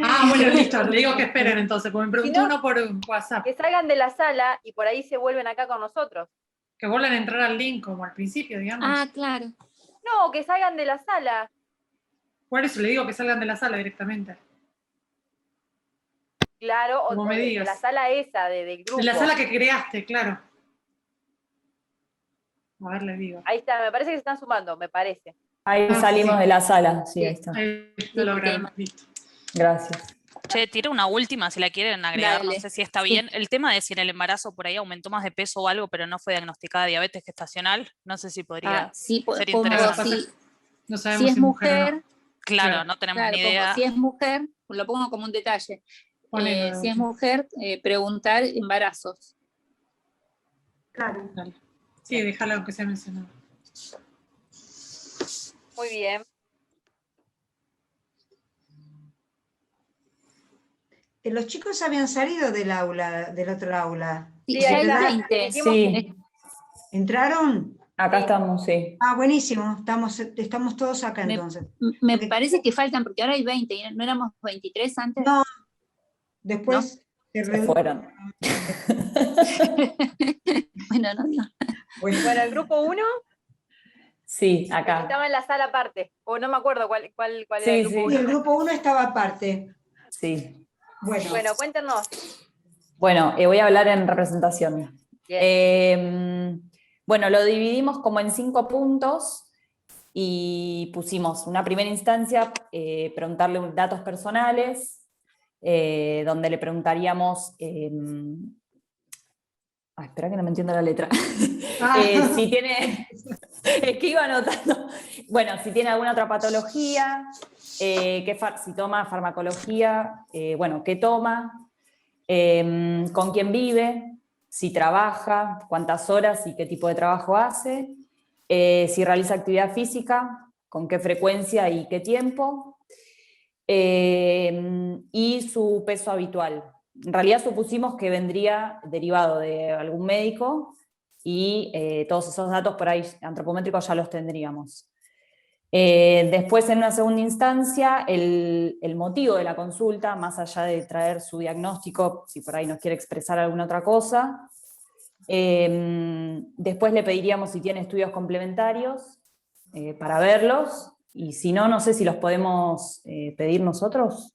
Ah, bueno, listo, le digo que esperen entonces, porque me preguntó uno por WhatsApp. Que salgan de la sala y por ahí se vuelven acá con nosotros. Que vuelvan a entrar al link como al principio, digamos. Ah, claro. No, que salgan de la sala. Por eso le digo que salgan de la sala directamente. Claro, Como o me de digas. la sala esa, del grupo. De la sala que creaste, claro. A ver, les digo. Ahí está, me parece que se están sumando, me parece. Ahí salimos de la sala, sí, ahí está. Ahí lo lograron, listo. Gracias. Che, tiro una última si la quieren agregar, Dale. no sé si está bien. El tema de si en el embarazo por ahí aumentó más de peso o algo, pero no fue diagnosticada diabetes gestacional, no sé si podría Sí, ser pongo, interesante. No sabemos si es mujer o mujer, no. Claro, no tenemos claro, ni idea. si es mujer, lo pongo como un detalle. si es mujer, preguntar embarazos. Claro. Sí, déjalo aunque sea mencionado. Muy bien. Los chicos habían salido del aula, del otro aula. Sí, ya hay 20. Sí, ¿Entraron? acá estamos, sí. Ah, buenísimo. Estamos todos acá entonces. Me parece que faltan, porque ahora hay 20, ¿y no éramos 23 antes? No, después Se fueron. Bueno, no digo. Bueno, el grupo 1 Sí, acá. estaba en la sala aparte, o no me acuerdo cuál era Sí, el grupo sí. 1. El grupo 1 estaba aparte. Sí. Bueno, cuéntenos. Bueno, voy a hablar en representación. Bueno, lo dividimos como en 5 puntos y pusimos una primera instancia, preguntarle datos personales, donde le preguntaríamos, espera que no me entiendo la letra. Si tiene, es que iba anotando. Bueno, si tiene alguna otra patología, si toma farmacología, bueno, qué toma, con quién vive, si trabaja, cuántas horas y qué tipo de trabajo hace, si realiza actividad física, con qué frecuencia y qué tiempo, y su peso habitual. En realidad supusimos que vendría derivado de algún médico y todos esos datos por ahí antropométricos ya los tendríamos. Después, en una segunda instancia, el motivo de la consulta, más allá de traer su diagnóstico, si por ahí nos quiere expresar alguna otra cosa. Después le pediríamos si tiene estudios complementarios para verlos, y si no, no sé si los podemos pedir nosotros.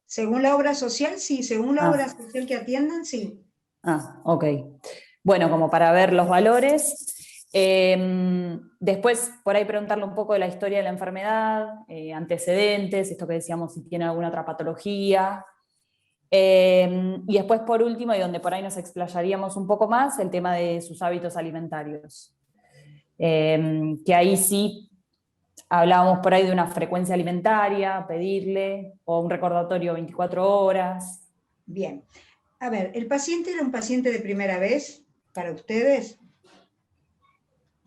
Según la obra social, sí. Según la obra social que atiendan, sí. Ah, ok. Bueno, como para ver los valores. Después, por ahí preguntarle un poco de la historia de la enfermedad, antecedentes, esto que decíamos, si tiene alguna otra patología. Y después, por último, y donde por ahí nos explayaríamos un poco más, el tema de sus hábitos alimentarios. Que ahí sí hablábamos por ahí de una frecuencia alimentaria, pedirle, o un recordatorio 24 horas. Bien. A ver, ¿el paciente era un paciente de primera vez para ustedes?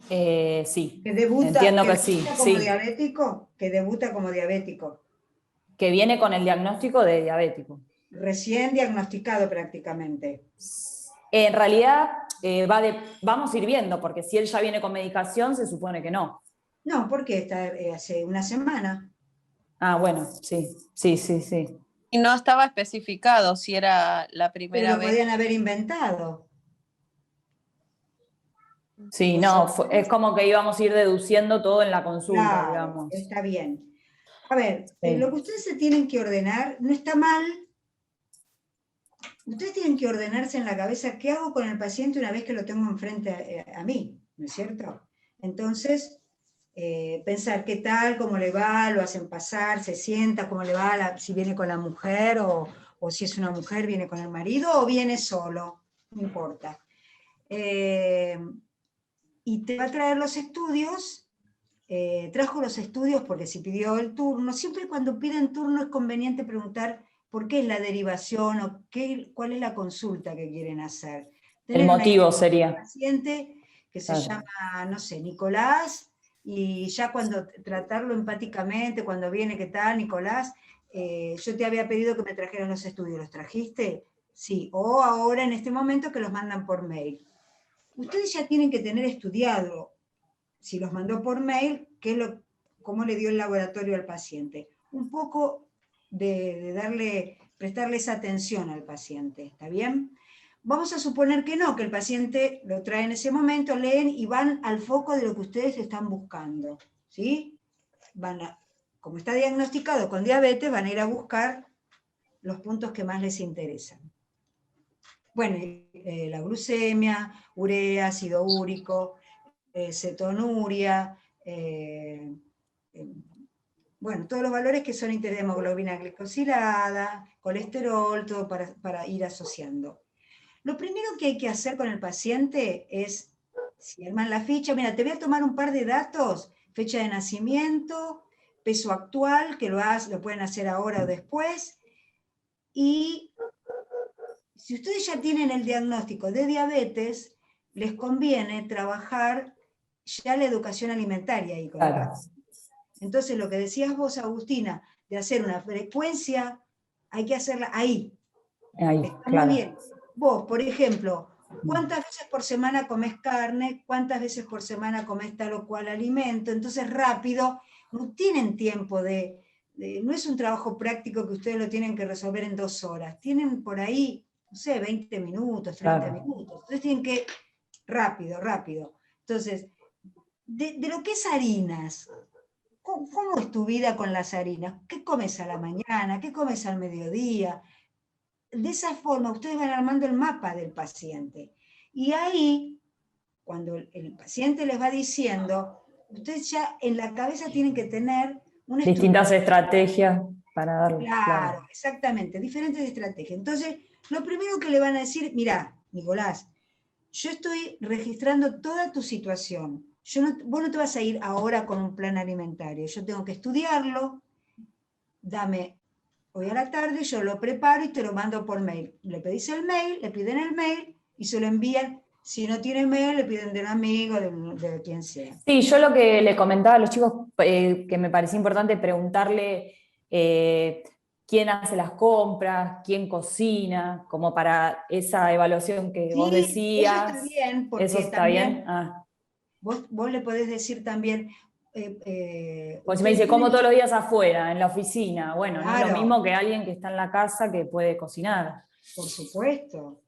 Sí, ¿Que debuta, entiendo que sí. Como diabético? ¿Que debuta como diabético? Que viene con el diagnóstico de diabético. Recién diagnosticado prácticamente. En realidad, vamos a ir viendo, porque si él ya viene con medicación, se supone que no. No, porque está hace una semana. Ah, bueno, sí. Y no estaba especificado si era la primera vez. Pero lo podían haber inventado. Sí, no, es como que íbamos a ir deduciendo todo en la consulta, claro, digamos. Está bien. A ver, lo que ustedes se tienen que ordenar, no está mal. Ustedes tienen que ordenarse en la cabeza qué hago con el paciente una vez que lo tengo enfrente a mí, ¿no es cierto? Entonces, pensar qué tal, cómo le va, lo hacen pasar, se sienta, cómo le va, si viene con la mujer o si es una mujer, viene con el marido o viene solo, no importa. Y te va a traer los estudios, trajo los estudios porque si pidió el turno, siempre cuando piden turno es conveniente preguntar por qué es la derivación o cuál es la consulta que quieren hacer. El motivo sería. Un paciente que se llama, no sé, Nicolás, y ya cuando tratarlo empáticamente, cuando viene, ¿qué tal, Nicolás? Yo te había pedido que me trajeran los estudios, ¿los trajiste? Sí, o ahora en este momento que los mandan por mail. Ustedes ya tienen que tener estudiado, si los mandó por mail, cómo le dio el laboratorio al paciente. Un poco de prestarle esa atención al paciente, ¿está bien? Vamos a suponer que no, que el paciente lo trae en ese momento, leen y van al foco de lo que ustedes están buscando, ¿sí? Como está diagnosticado con diabetes, van a ir a buscar los puntos que más les interesan. Bueno, la glucemia, urea, ácido úrico, cetonuria, bueno, todos los valores que son interés de hemoglobina glicosilada, colesterol, todo para ir asociando. Lo primero que hay que hacer con el paciente es, si arman la ficha, mira, te voy a tomar un par de datos, fecha de nacimiento, peso actual, que lo pueden hacer ahora o después, Y si ustedes ya tienen el diagnóstico de diabetes, les conviene trabajar ya la educación alimentaria ahí con el paciente. Entonces, lo que decías vos, Agustina, de hacer una frecuencia, hay que hacerla ahí. Está muy bien. Vos, por ejemplo, ¿cuántas veces por semana comés carne? ¿Cuántas veces por semana comés tal o cual alimento? Entonces, rápido, no tienen tiempo no es un trabajo práctico que ustedes lo tienen que resolver en 2 horas. Tienen por ahí, no sé, 20 minutos, 30 minutos. Entonces tienen que, rápido. Entonces, de lo que es harinas, ¿cómo es tu vida con las harinas? ¿Qué comes a la mañana? ¿Qué comes al mediodía? De esa forma ustedes van armando el mapa del paciente. Y ahí, cuando el paciente les va diciendo, ustedes ya en la cabeza tienen que tener una distintas estrategias para darle. Claro, exactamente, diferentes estrategias. Entonces, lo primero que le van a decir, mirá, Nicolás, yo estoy registrando toda tu situación. Vos no te vas a ir ahora con un plan alimentario. Yo tengo que estudiarlo. Hoy a la tarde yo lo preparo y te lo mando por mail. Le pedís el mail, le piden el mail y se lo envían. Si no tiene mail, le piden de un amigo, de quien sea. Sí, yo lo que le comentaba a los chicos, que me parecía importante preguntarle quién hace las compras, quién cocina, como para esa evaluación que vos decías. Eso está bien, porque ¿eso está también bien? Ah. Vos le podés decir también... Pues me dice, como todos los días afuera, en la oficina. Bueno, claro. No es lo mismo que alguien que está en la casa que puede cocinar. Por supuesto,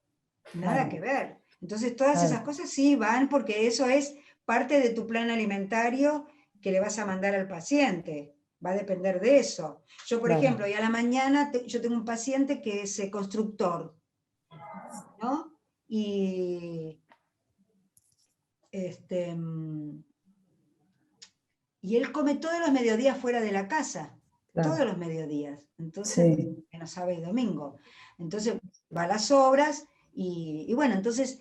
nada que ver. Entonces todas esas cosas sí van porque eso es parte de tu plan alimentario que le vas a mandar al paciente. Va a depender de eso. Yo, por ejemplo, hoy a la mañana yo tengo un paciente que es constructor, ¿no? Y él come todos los mediodías fuera de la casa, todos los mediodías, entonces, menos sábado y domingo. Entonces va a las obras y bueno, entonces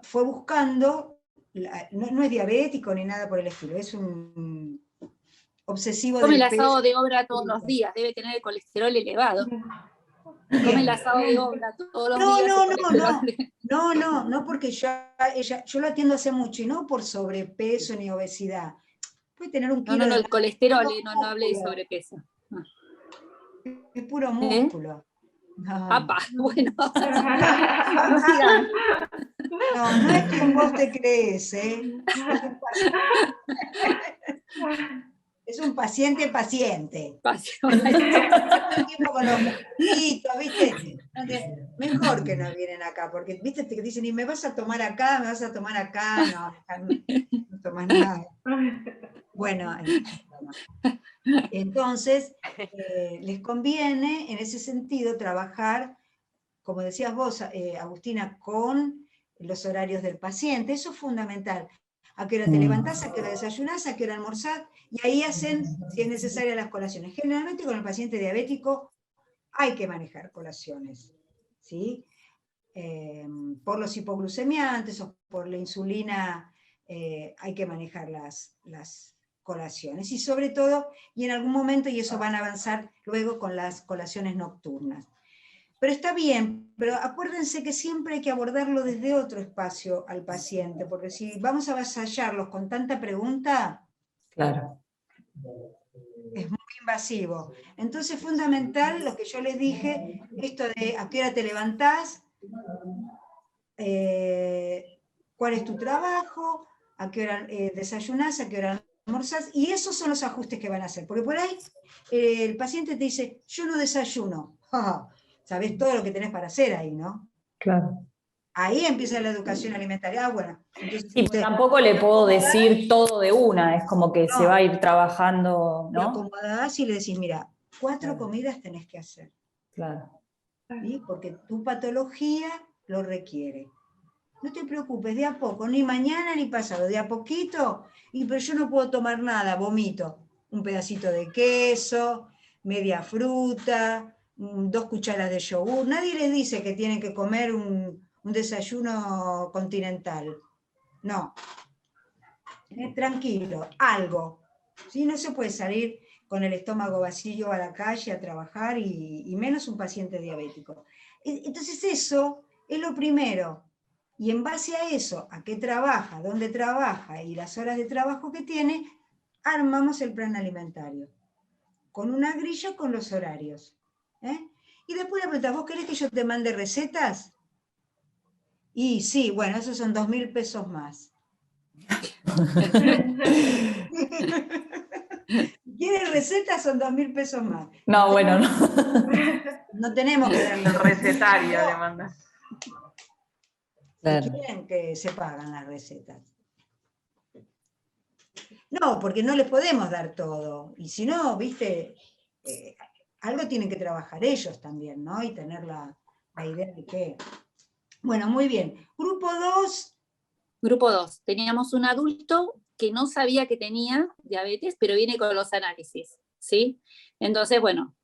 fue buscando, no es diabético ni nada por el estilo, es un obsesivo Come del el asado peso. de obra todos los días, debe tener el colesterol elevado. Come el asado de obra todos los días. No, porque yo lo atiendo hace mucho y no por sobrepeso ni obesidad. Puede tener un kilo el colesterol, no hablé de sobrepeso. Es puro músculo. ¡Apa! Bueno. No es que vos te crees, ¿eh? Es un paciente. Con los muslitos, ¿viste? Mejor que no vienen acá, porque ¿viste? Te dicen, y me vas a tomar acá, no tomas nada. Bueno, entonces les conviene en ese sentido trabajar, como decías vos, Agustina, con los horarios del paciente. Eso es fundamental. A qué hora te levantás, a qué hora desayunás, a qué hora almorzás, y ahí hacen, si es necesaria, las colaciones. Generalmente con el paciente diabético hay que manejar colaciones, ¿sí? Por los hipoglucemiantes o por la insulina hay que manejar las colaciones. Y sobre todo, y en algún momento, y eso van a avanzar luego con las colaciones nocturnas. Pero está bien, pero acuérdense que siempre hay que abordarlo desde otro espacio al paciente, porque si vamos a avasallarlos con tanta pregunta, es muy invasivo. Entonces es fundamental lo que yo les dije, esto de a qué hora te levantás, cuál es tu trabajo, a qué hora desayunás, a qué hora almorzás, y esos son los ajustes que van a hacer. Porque por ahí el paciente te dice, yo no desayuno. Sabés todo lo que tenés para hacer ahí, ¿no? Claro. Ahí empieza la educación alimentaria. Bueno, entonces y tampoco le puedo decir todo de una, es como que se va a ir trabajando, ¿no? Lo acomodás y le decís, mira, 4 comidas tenés que hacer. Claro. ¿Sí? Porque tu patología lo requiere. No te preocupes, de a poco, ni mañana ni pasado, de a poquito, pero yo no puedo tomar nada, vomito. Un pedacito de queso, media fruta, 2 cucharas de yogur. Nadie les dice que tienen que comer un desayuno continental. No. Tranquilo, algo. ¿Sí? No se puede salir con el estómago vacío a la calle a trabajar y menos un paciente diabético. Entonces eso es lo primero. Y en base a eso, a qué trabaja, dónde trabaja y las horas de trabajo que tiene, armamos el plan alimentario. Con una grilla con los horarios. Y después le preguntas, ¿vos querés que yo te mande recetas? Y sí, bueno, esos son 2.000 pesos más. ¿Quieres recetas? Son 2.000 pesos más. No, bueno, no. No tenemos que darle El recetario le mandas. Claro. Quieren que se pagan las recetas. No, porque no les podemos dar todo. Y si no, viste, algo tienen que trabajar ellos también, ¿no? Y tener la idea de que... Bueno, muy bien. Grupo 2. Grupo 2. Teníamos un adulto que no sabía que tenía diabetes, pero viene con los análisis, ¿sí? Entonces, bueno,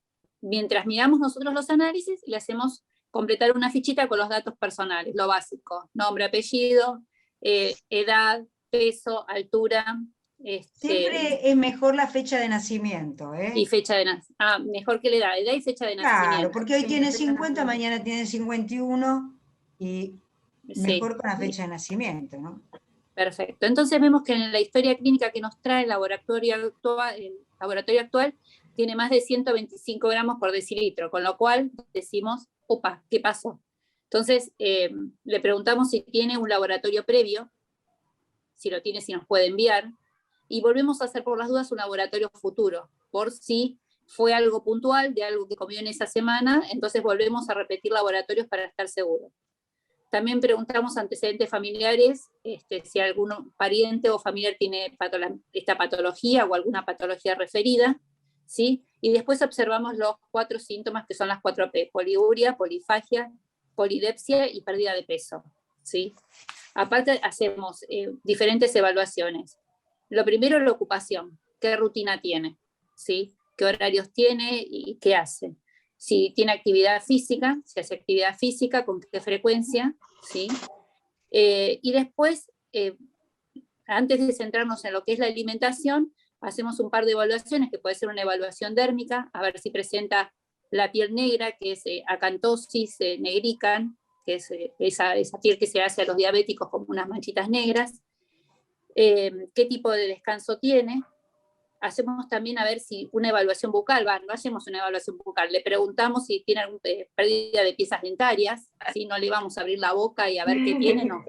mientras miramos nosotros los análisis, le hacemos completar una fichita con los datos personales, lo básico, nombre, apellido, edad, peso, altura. Siempre es mejor la fecha de nacimiento, ¿eh? Y fecha de nacimiento. Mejor que la edad y fecha de nacimiento. Claro, porque hoy tiene 50, mañana tiene 51 y mejor con la fecha de nacimiento, ¿no? Perfecto. Entonces vemos que en la historia clínica que nos trae el laboratorio actual tiene más de 125 gramos por decilitro, con lo cual decimos, opa, ¿qué pasó? Entonces le preguntamos si tiene un laboratorio previo, si lo tiene, si nos puede enviar, y volvemos a hacer por las dudas un laboratorio futuro, por si fue algo puntual de algo que comió en esa semana, entonces volvemos a repetir laboratorios para estar seguros. También preguntamos antecedentes familiares, si algún pariente o familiar tiene esta patología o alguna patología referida, ¿sí? Y después observamos los 4 síntomas que son las 4P, poliuria, polifagia, polidepsia y pérdida de peso, ¿sí? Aparte hacemos diferentes evaluaciones. Lo primero es la ocupación, qué rutina tiene, ¿sí? Qué horarios tiene y qué hace. Si tiene actividad física, si hace actividad física, con qué frecuencia, ¿sí? Y después, antes de centrarnos en lo que es la alimentación, hacemos un par de evaluaciones, que puede ser una evaluación dérmica, a ver si presenta la piel negra, que es acantosis negrican, que es esa piel que se hace a los diabéticos como unas manchitas negras, qué tipo de descanso tiene. Hacemos también a ver si una evaluación bucal, no hacemos una evaluación bucal, le preguntamos si tiene alguna pérdida de piezas dentarias, así no le vamos a abrir la boca y a ver qué tiene, no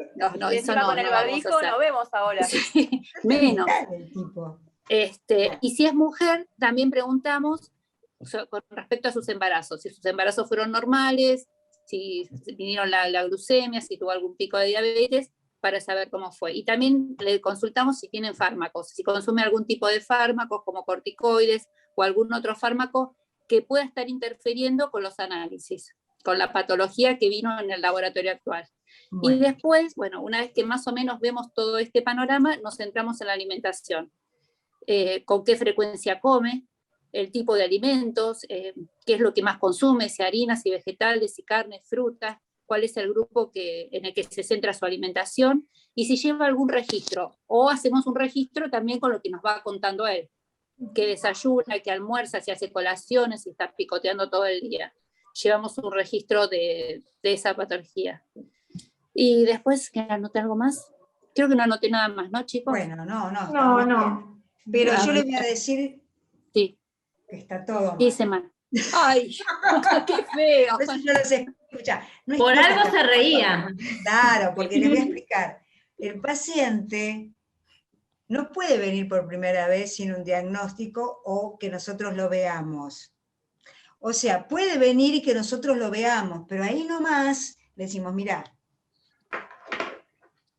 eso no, con el barbijo no vemos ahora. Sí, menos. Y si es mujer, también preguntamos con respecto a sus embarazos, si sus embarazos fueron normales, si vinieron la glucemia, si tuvo algún pico de diabetes, para saber cómo fue. Y también le consultamos si tienen fármacos, si consume algún tipo de fármacos como corticoides o algún otro fármaco que pueda estar interfiriendo con los análisis, con la patología que vino en el laboratorio actual. Bueno. Y después, bueno, una vez que más o menos vemos todo este panorama, nos centramos en la alimentación. Con qué frecuencia come, el tipo de alimentos, qué es lo que más consume, si harinas, si vegetales, si carnes, frutas, cuál es el grupo en el que se centra su alimentación, y si lleva algún registro, o hacemos un registro también con lo que nos va contando él, que desayuna, que almuerza, si hace colaciones, si está picoteando todo el día. Llevamos un registro de esa patología. Y después, ¿que anoté algo más? Creo que no anoté nada más, ¿no, chicos? Bueno, no. Pero yo les voy a decir que está todo mal. Dice mal. ¡Ay! ¡Qué feo! Por eso yo los escucha. No por algo se reía. Claro, porque les voy a explicar. El paciente no puede venir por primera vez sin un diagnóstico o que nosotros lo veamos. O sea, puede venir y que nosotros lo veamos, pero ahí nomás le decimos, mirá,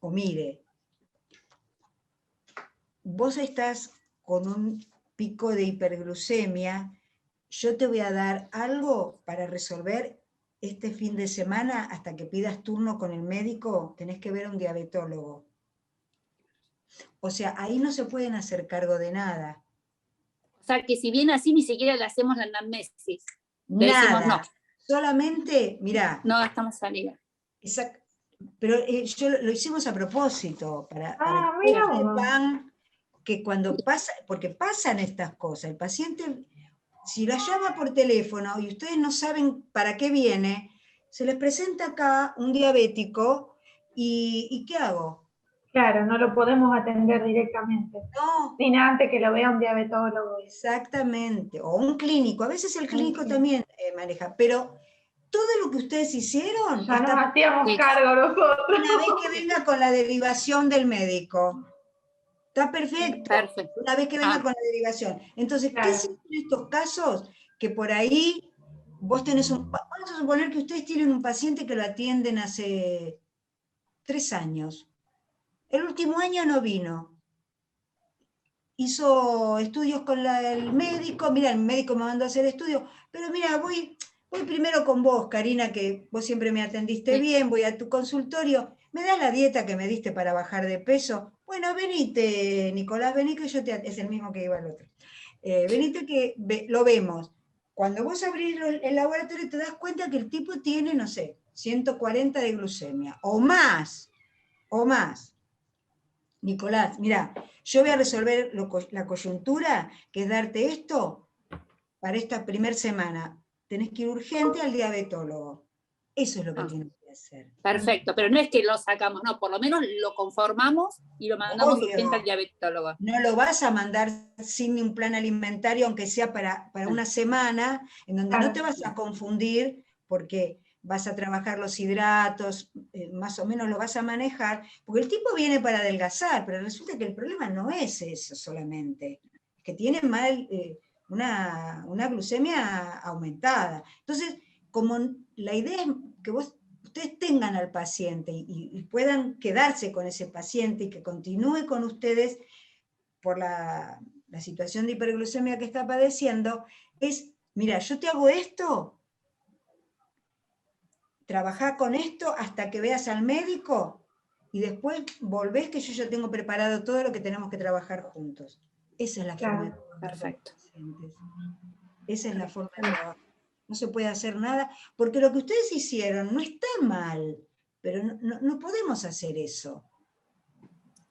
o mire, vos estás con un pico de hiperglucemia, yo te voy a dar algo para resolver este fin de semana hasta que pidas turno con el médico, tenés que ver a un diabetólogo. O sea, ahí no se pueden hacer cargo de nada. O sea, que si viene así, ni siquiera le hacemos la anamnesis. Le Nada. decimos no. Solamente, mirá. No gastamos saliva. Pero yo lo hicimos a propósito, para que mira. sepan que cuando pasa, porque pasan estas cosas, el paciente, si la llama por teléfono y ustedes no saben para qué viene, se les presenta acá un diabético y ¿qué hago? Claro, no lo podemos atender directamente. No. Sin antes que lo vea un diabetólogo. Exactamente, o un clínico, a veces el clínico también maneja, pero todo lo que ustedes hicieron... Ya nos hacíamos cargo nosotros. Una vez que venga con la derivación del médico. Está perfecto. Perfecto. Una vez que venga con la derivación. Entonces, ¿qué se hace en estos casos? Que por ahí vos tenés vamos a suponer que ustedes tienen un paciente que lo atienden hace 3 años. El último año no vino. Hizo estudios con el médico. Mira, el médico me mandó a hacer estudios. Pero mira, voy primero con vos, Karina, que vos siempre me atendiste bien. Voy a tu consultorio. ¿Me das la dieta que me diste para bajar de peso? Bueno, venite, Nicolás, vení que yo es el mismo que iba el otro. Venite que lo vemos. Cuando vos abrís el laboratorio te das cuenta que el tipo tiene, no sé, 140 de glucemia, o más. Nicolás, mira, yo voy a resolver la coyuntura, que es darte esto para esta primera semana. Tenés que ir urgente al diabetólogo. Eso es lo que tienes que hacer. Perfecto, pero no es que lo sacamos, no, por lo menos lo conformamos y lo mandamos urgente al diabetólogo. No lo vas a mandar sin un plan alimentario, aunque sea para una semana, en donde no te vas a confundir, porque vas a trabajar los hidratos, más o menos lo vas a manejar, porque el tipo viene para adelgazar, pero resulta que el problema no es eso solamente, es que tiene una glucemia aumentada. Entonces, como la idea es que ustedes tengan al paciente y puedan quedarse con ese paciente y que continúe con ustedes por la situación de hiperglucemia que está padeciendo, es, mira, yo te hago esto, trabajá con esto hasta que veas al médico y después volvés que yo ya tengo preparado todo lo que tenemos que trabajar juntos. Esa es la forma de trabajar. Perfecto. Esa es la forma de trabajar. No se puede hacer nada, porque lo que ustedes hicieron no está mal, pero no podemos hacer eso.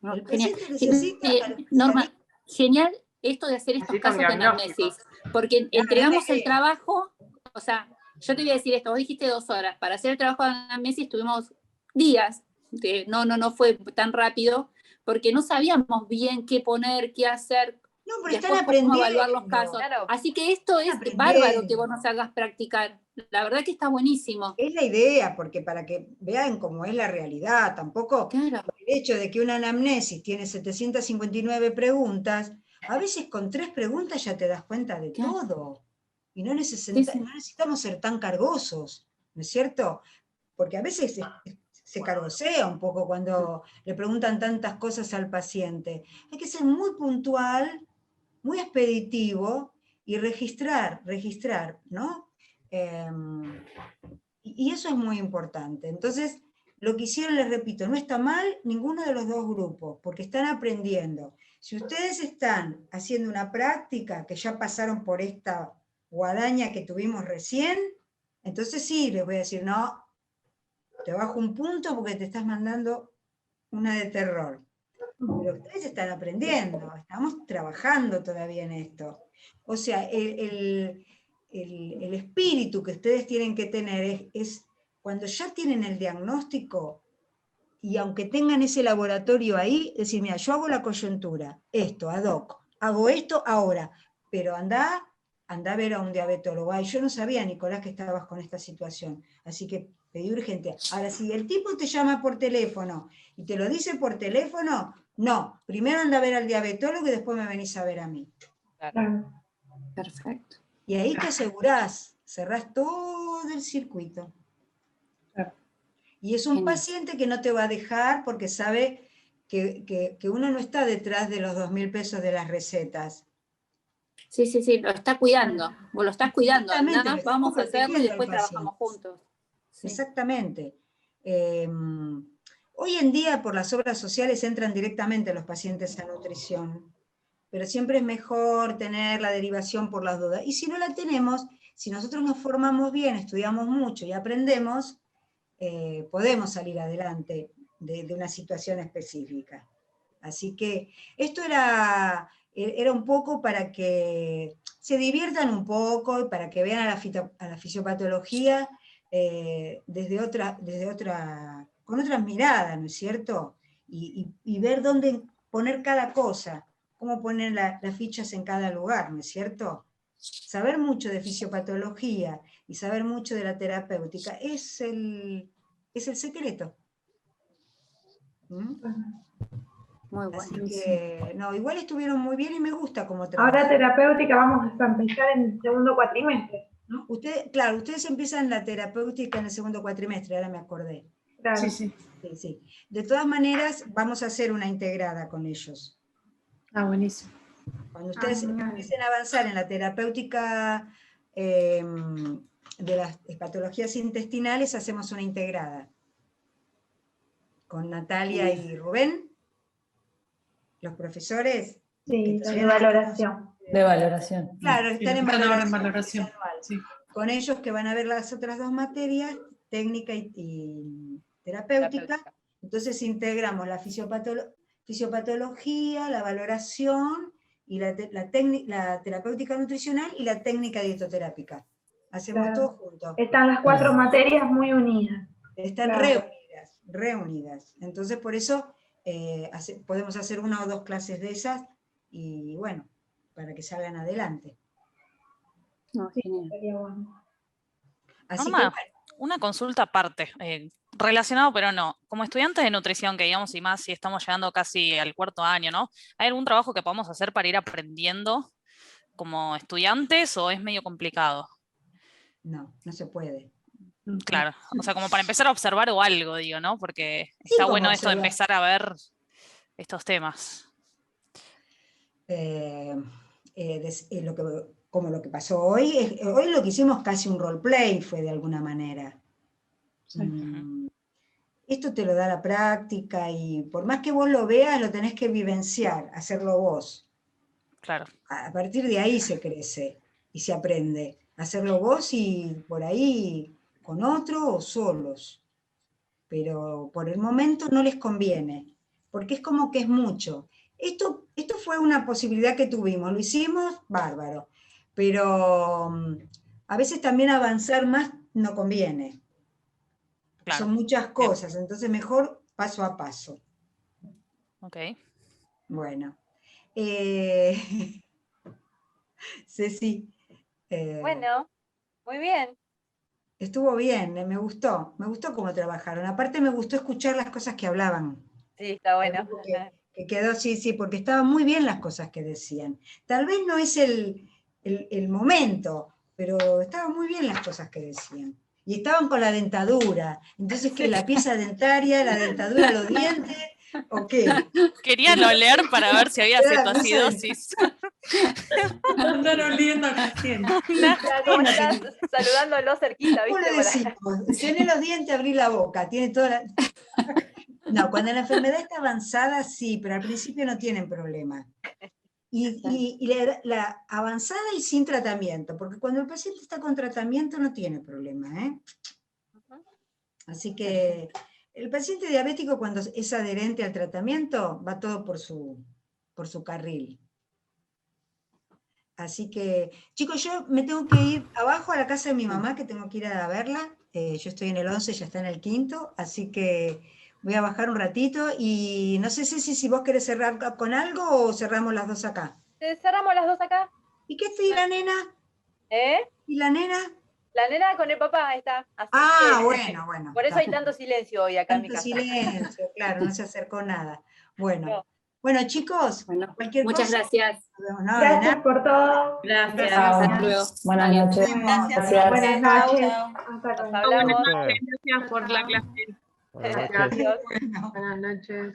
No, el genial. paciente necesita... Norma, genial esto de hacer estos casos de anamnesis, porque entregamos el trabajo, o sea, yo te voy a decir esto, vos dijiste 2 horas, para hacer el trabajo de anamnesis tuvimos días, no fue tan rápido, porque no sabíamos bien qué poner, qué hacer, no, pero después están aprendiendo. Cómo evaluar los casos. Claro. Así que esto es bárbaro que vos nos hagas practicar, la verdad que está buenísimo. Es la idea, porque para que vean cómo es la realidad, tampoco claro. El hecho de que una anamnesis tiene 759 preguntas, a veces con 3 preguntas ya te das cuenta de todo. Y no necesitamos ser tan cargosos, ¿no es cierto? Porque a veces se cargosea un poco cuando le preguntan tantas cosas al paciente. Hay que ser muy puntual, muy expeditivo y registrar, ¿no? Y eso es muy importante. Entonces, lo que hicieron, les repito, no está mal ninguno de los 2 grupos, porque están aprendiendo. Si ustedes están haciendo una práctica, que ya pasaron por esta guadaña que tuvimos recién, entonces sí, les voy a decir, no, te bajo un punto porque te estás mandando una de terror. Pero ustedes están aprendiendo, estamos trabajando todavía en esto. O sea, el espíritu que ustedes tienen que tener es cuando ya tienen el diagnóstico, y aunque tengan ese laboratorio ahí, decir, mira, yo hago la coyuntura, esto, ad hoc, hago esto ahora, pero anda a ver a un diabetólogo. Ay, yo no sabía, Nicolás, que estabas con esta situación, así que pedí urgente. Ahora, si el tipo te llama por teléfono, y te lo dice por teléfono, no, primero anda a ver al diabetólogo y después me venís a ver a mí. Claro. Perfecto. Y ahí te asegurás, cerrás todo el circuito. Y es un paciente que no te va a dejar porque sabe que uno no está detrás de los 2.000 pesos de las recetas. Sí, lo está cuidando, vos lo estás cuidando, nada, vamos a hacerlo y después trabajamos juntos. Sí. Exactamente. Hoy en día por las obras sociales entran directamente los pacientes a nutrición, pero siempre es mejor tener la derivación por las dudas. Y si no la tenemos, si nosotros nos formamos bien, estudiamos mucho y aprendemos, podemos salir adelante de una situación específica. Así que esto era un poco para que se diviertan un poco, para que vean a la fisiopatología con otras miradas, ¿no es cierto? Y ver dónde poner cada cosa, cómo poner las fichas en cada lugar, ¿no es cierto? Saber mucho de fisiopatología y saber mucho de la terapéutica es el secreto. Muy bueno. Así que, no, igual estuvieron muy bien y me gusta cómo trabajan. Ahora terapéutica vamos a empezar en el segundo cuatrimestre, ¿no? Claro, ustedes empiezan la terapéutica en el segundo cuatrimestre, ahora me acordé. Claro. Sí. Sí. De todas maneras, vamos a hacer una integrada con ellos. Ah, buenísimo. Cuando ustedes empiecen a avanzar en la terapéutica de las patologías intestinales, hacemos una integrada. Con Natalia y Rubén, los profesores. Sí, de valoración. De valoración. Claro, están en valoración. Sí. Con ellos que van a ver las otras dos materias, técnica y terapéutica. Entonces integramos la fisiopatología, la valoración, y la terapéutica nutricional y la técnica dietoterápica. Hacemos todo junto. Están las 4 materias muy unidas. Están reunidas. Entonces por eso podemos hacer 1 o 2 clases de esas y bueno, para que salgan adelante. No, sí, sería bueno. Así Norma, que, una consulta aparte, relacionado pero no. Como estudiantes de nutrición, que digamos, y más si estamos llegando casi al 4º año, ¿no? ¿Hay algún trabajo que podamos hacer para ir aprendiendo como estudiantes o es medio complicado? No se puede. Claro, o sea, como para empezar a observar o algo, digo, ¿no? Porque está bueno esto de empezar a ver estos temas. Como lo que pasó hoy lo que hicimos casi un roleplay fue de alguna manera. Sí. Esto te lo da la práctica y por más que vos lo veas, lo tenés que vivenciar, hacerlo vos. Claro. A partir de ahí se crece y se aprende. Hacerlo vos y por ahí con otro o solos. Pero por el momento no les conviene, porque es como que es mucho. Esto fue una posibilidad que tuvimos, lo hicimos, bárbaro. Pero a veces también avanzar más no conviene. Claro. Son muchas cosas, entonces mejor paso a paso. Ok. Bueno. Ceci. Bueno, muy bien. Estuvo bien, me gustó cómo trabajaron. Aparte me gustó escuchar las cosas que hablaban. Sí, está bueno. Que quedó, sí, porque estaban muy bien las cosas que decían. Tal vez no es el momento, pero estaban muy bien las cosas que decían. Y estaban con la dentadura. Entonces, ¿qué? La pieza dentaria, la dentadura, los dientes, ¿o qué? Querían oler para ver si había cetoacidosis. Andar oliendo a saludándolo cerquita, ¿viste? Tiene los dientes, abrí la boca, tiene toda la... No, cuando la enfermedad está avanzada, sí, pero al principio no tienen problema. Y la avanzada y sin tratamiento, porque cuando el paciente está con tratamiento no tiene problema, ¿eh? Así que el paciente diabético cuando es adherente al tratamiento va todo por su carril. Así que, chicos, yo me tengo que ir abajo a la casa de mi mamá, que tengo que ir a verla. Yo estoy en el 11, ya está en el 5º, así que voy a bajar un ratito y no sé si vos querés cerrar con algo o cerramos las dos acá. Cerramos las dos acá. ¿Y qué está la nena? ¿Y la nena? La nena con el papá está. Así bueno. Por eso hay tanto silencio hoy acá en mi casa. Silencio, claro, no se acercó nada. Bueno, chicos, cualquier muchas cosa. Gracias. Gracias por todo. Gracias. Hasta luego. Buenas noches. Gracias. Buenas noches. Nos hablamos. Gracias por la clase. Gracias. Buenas noches.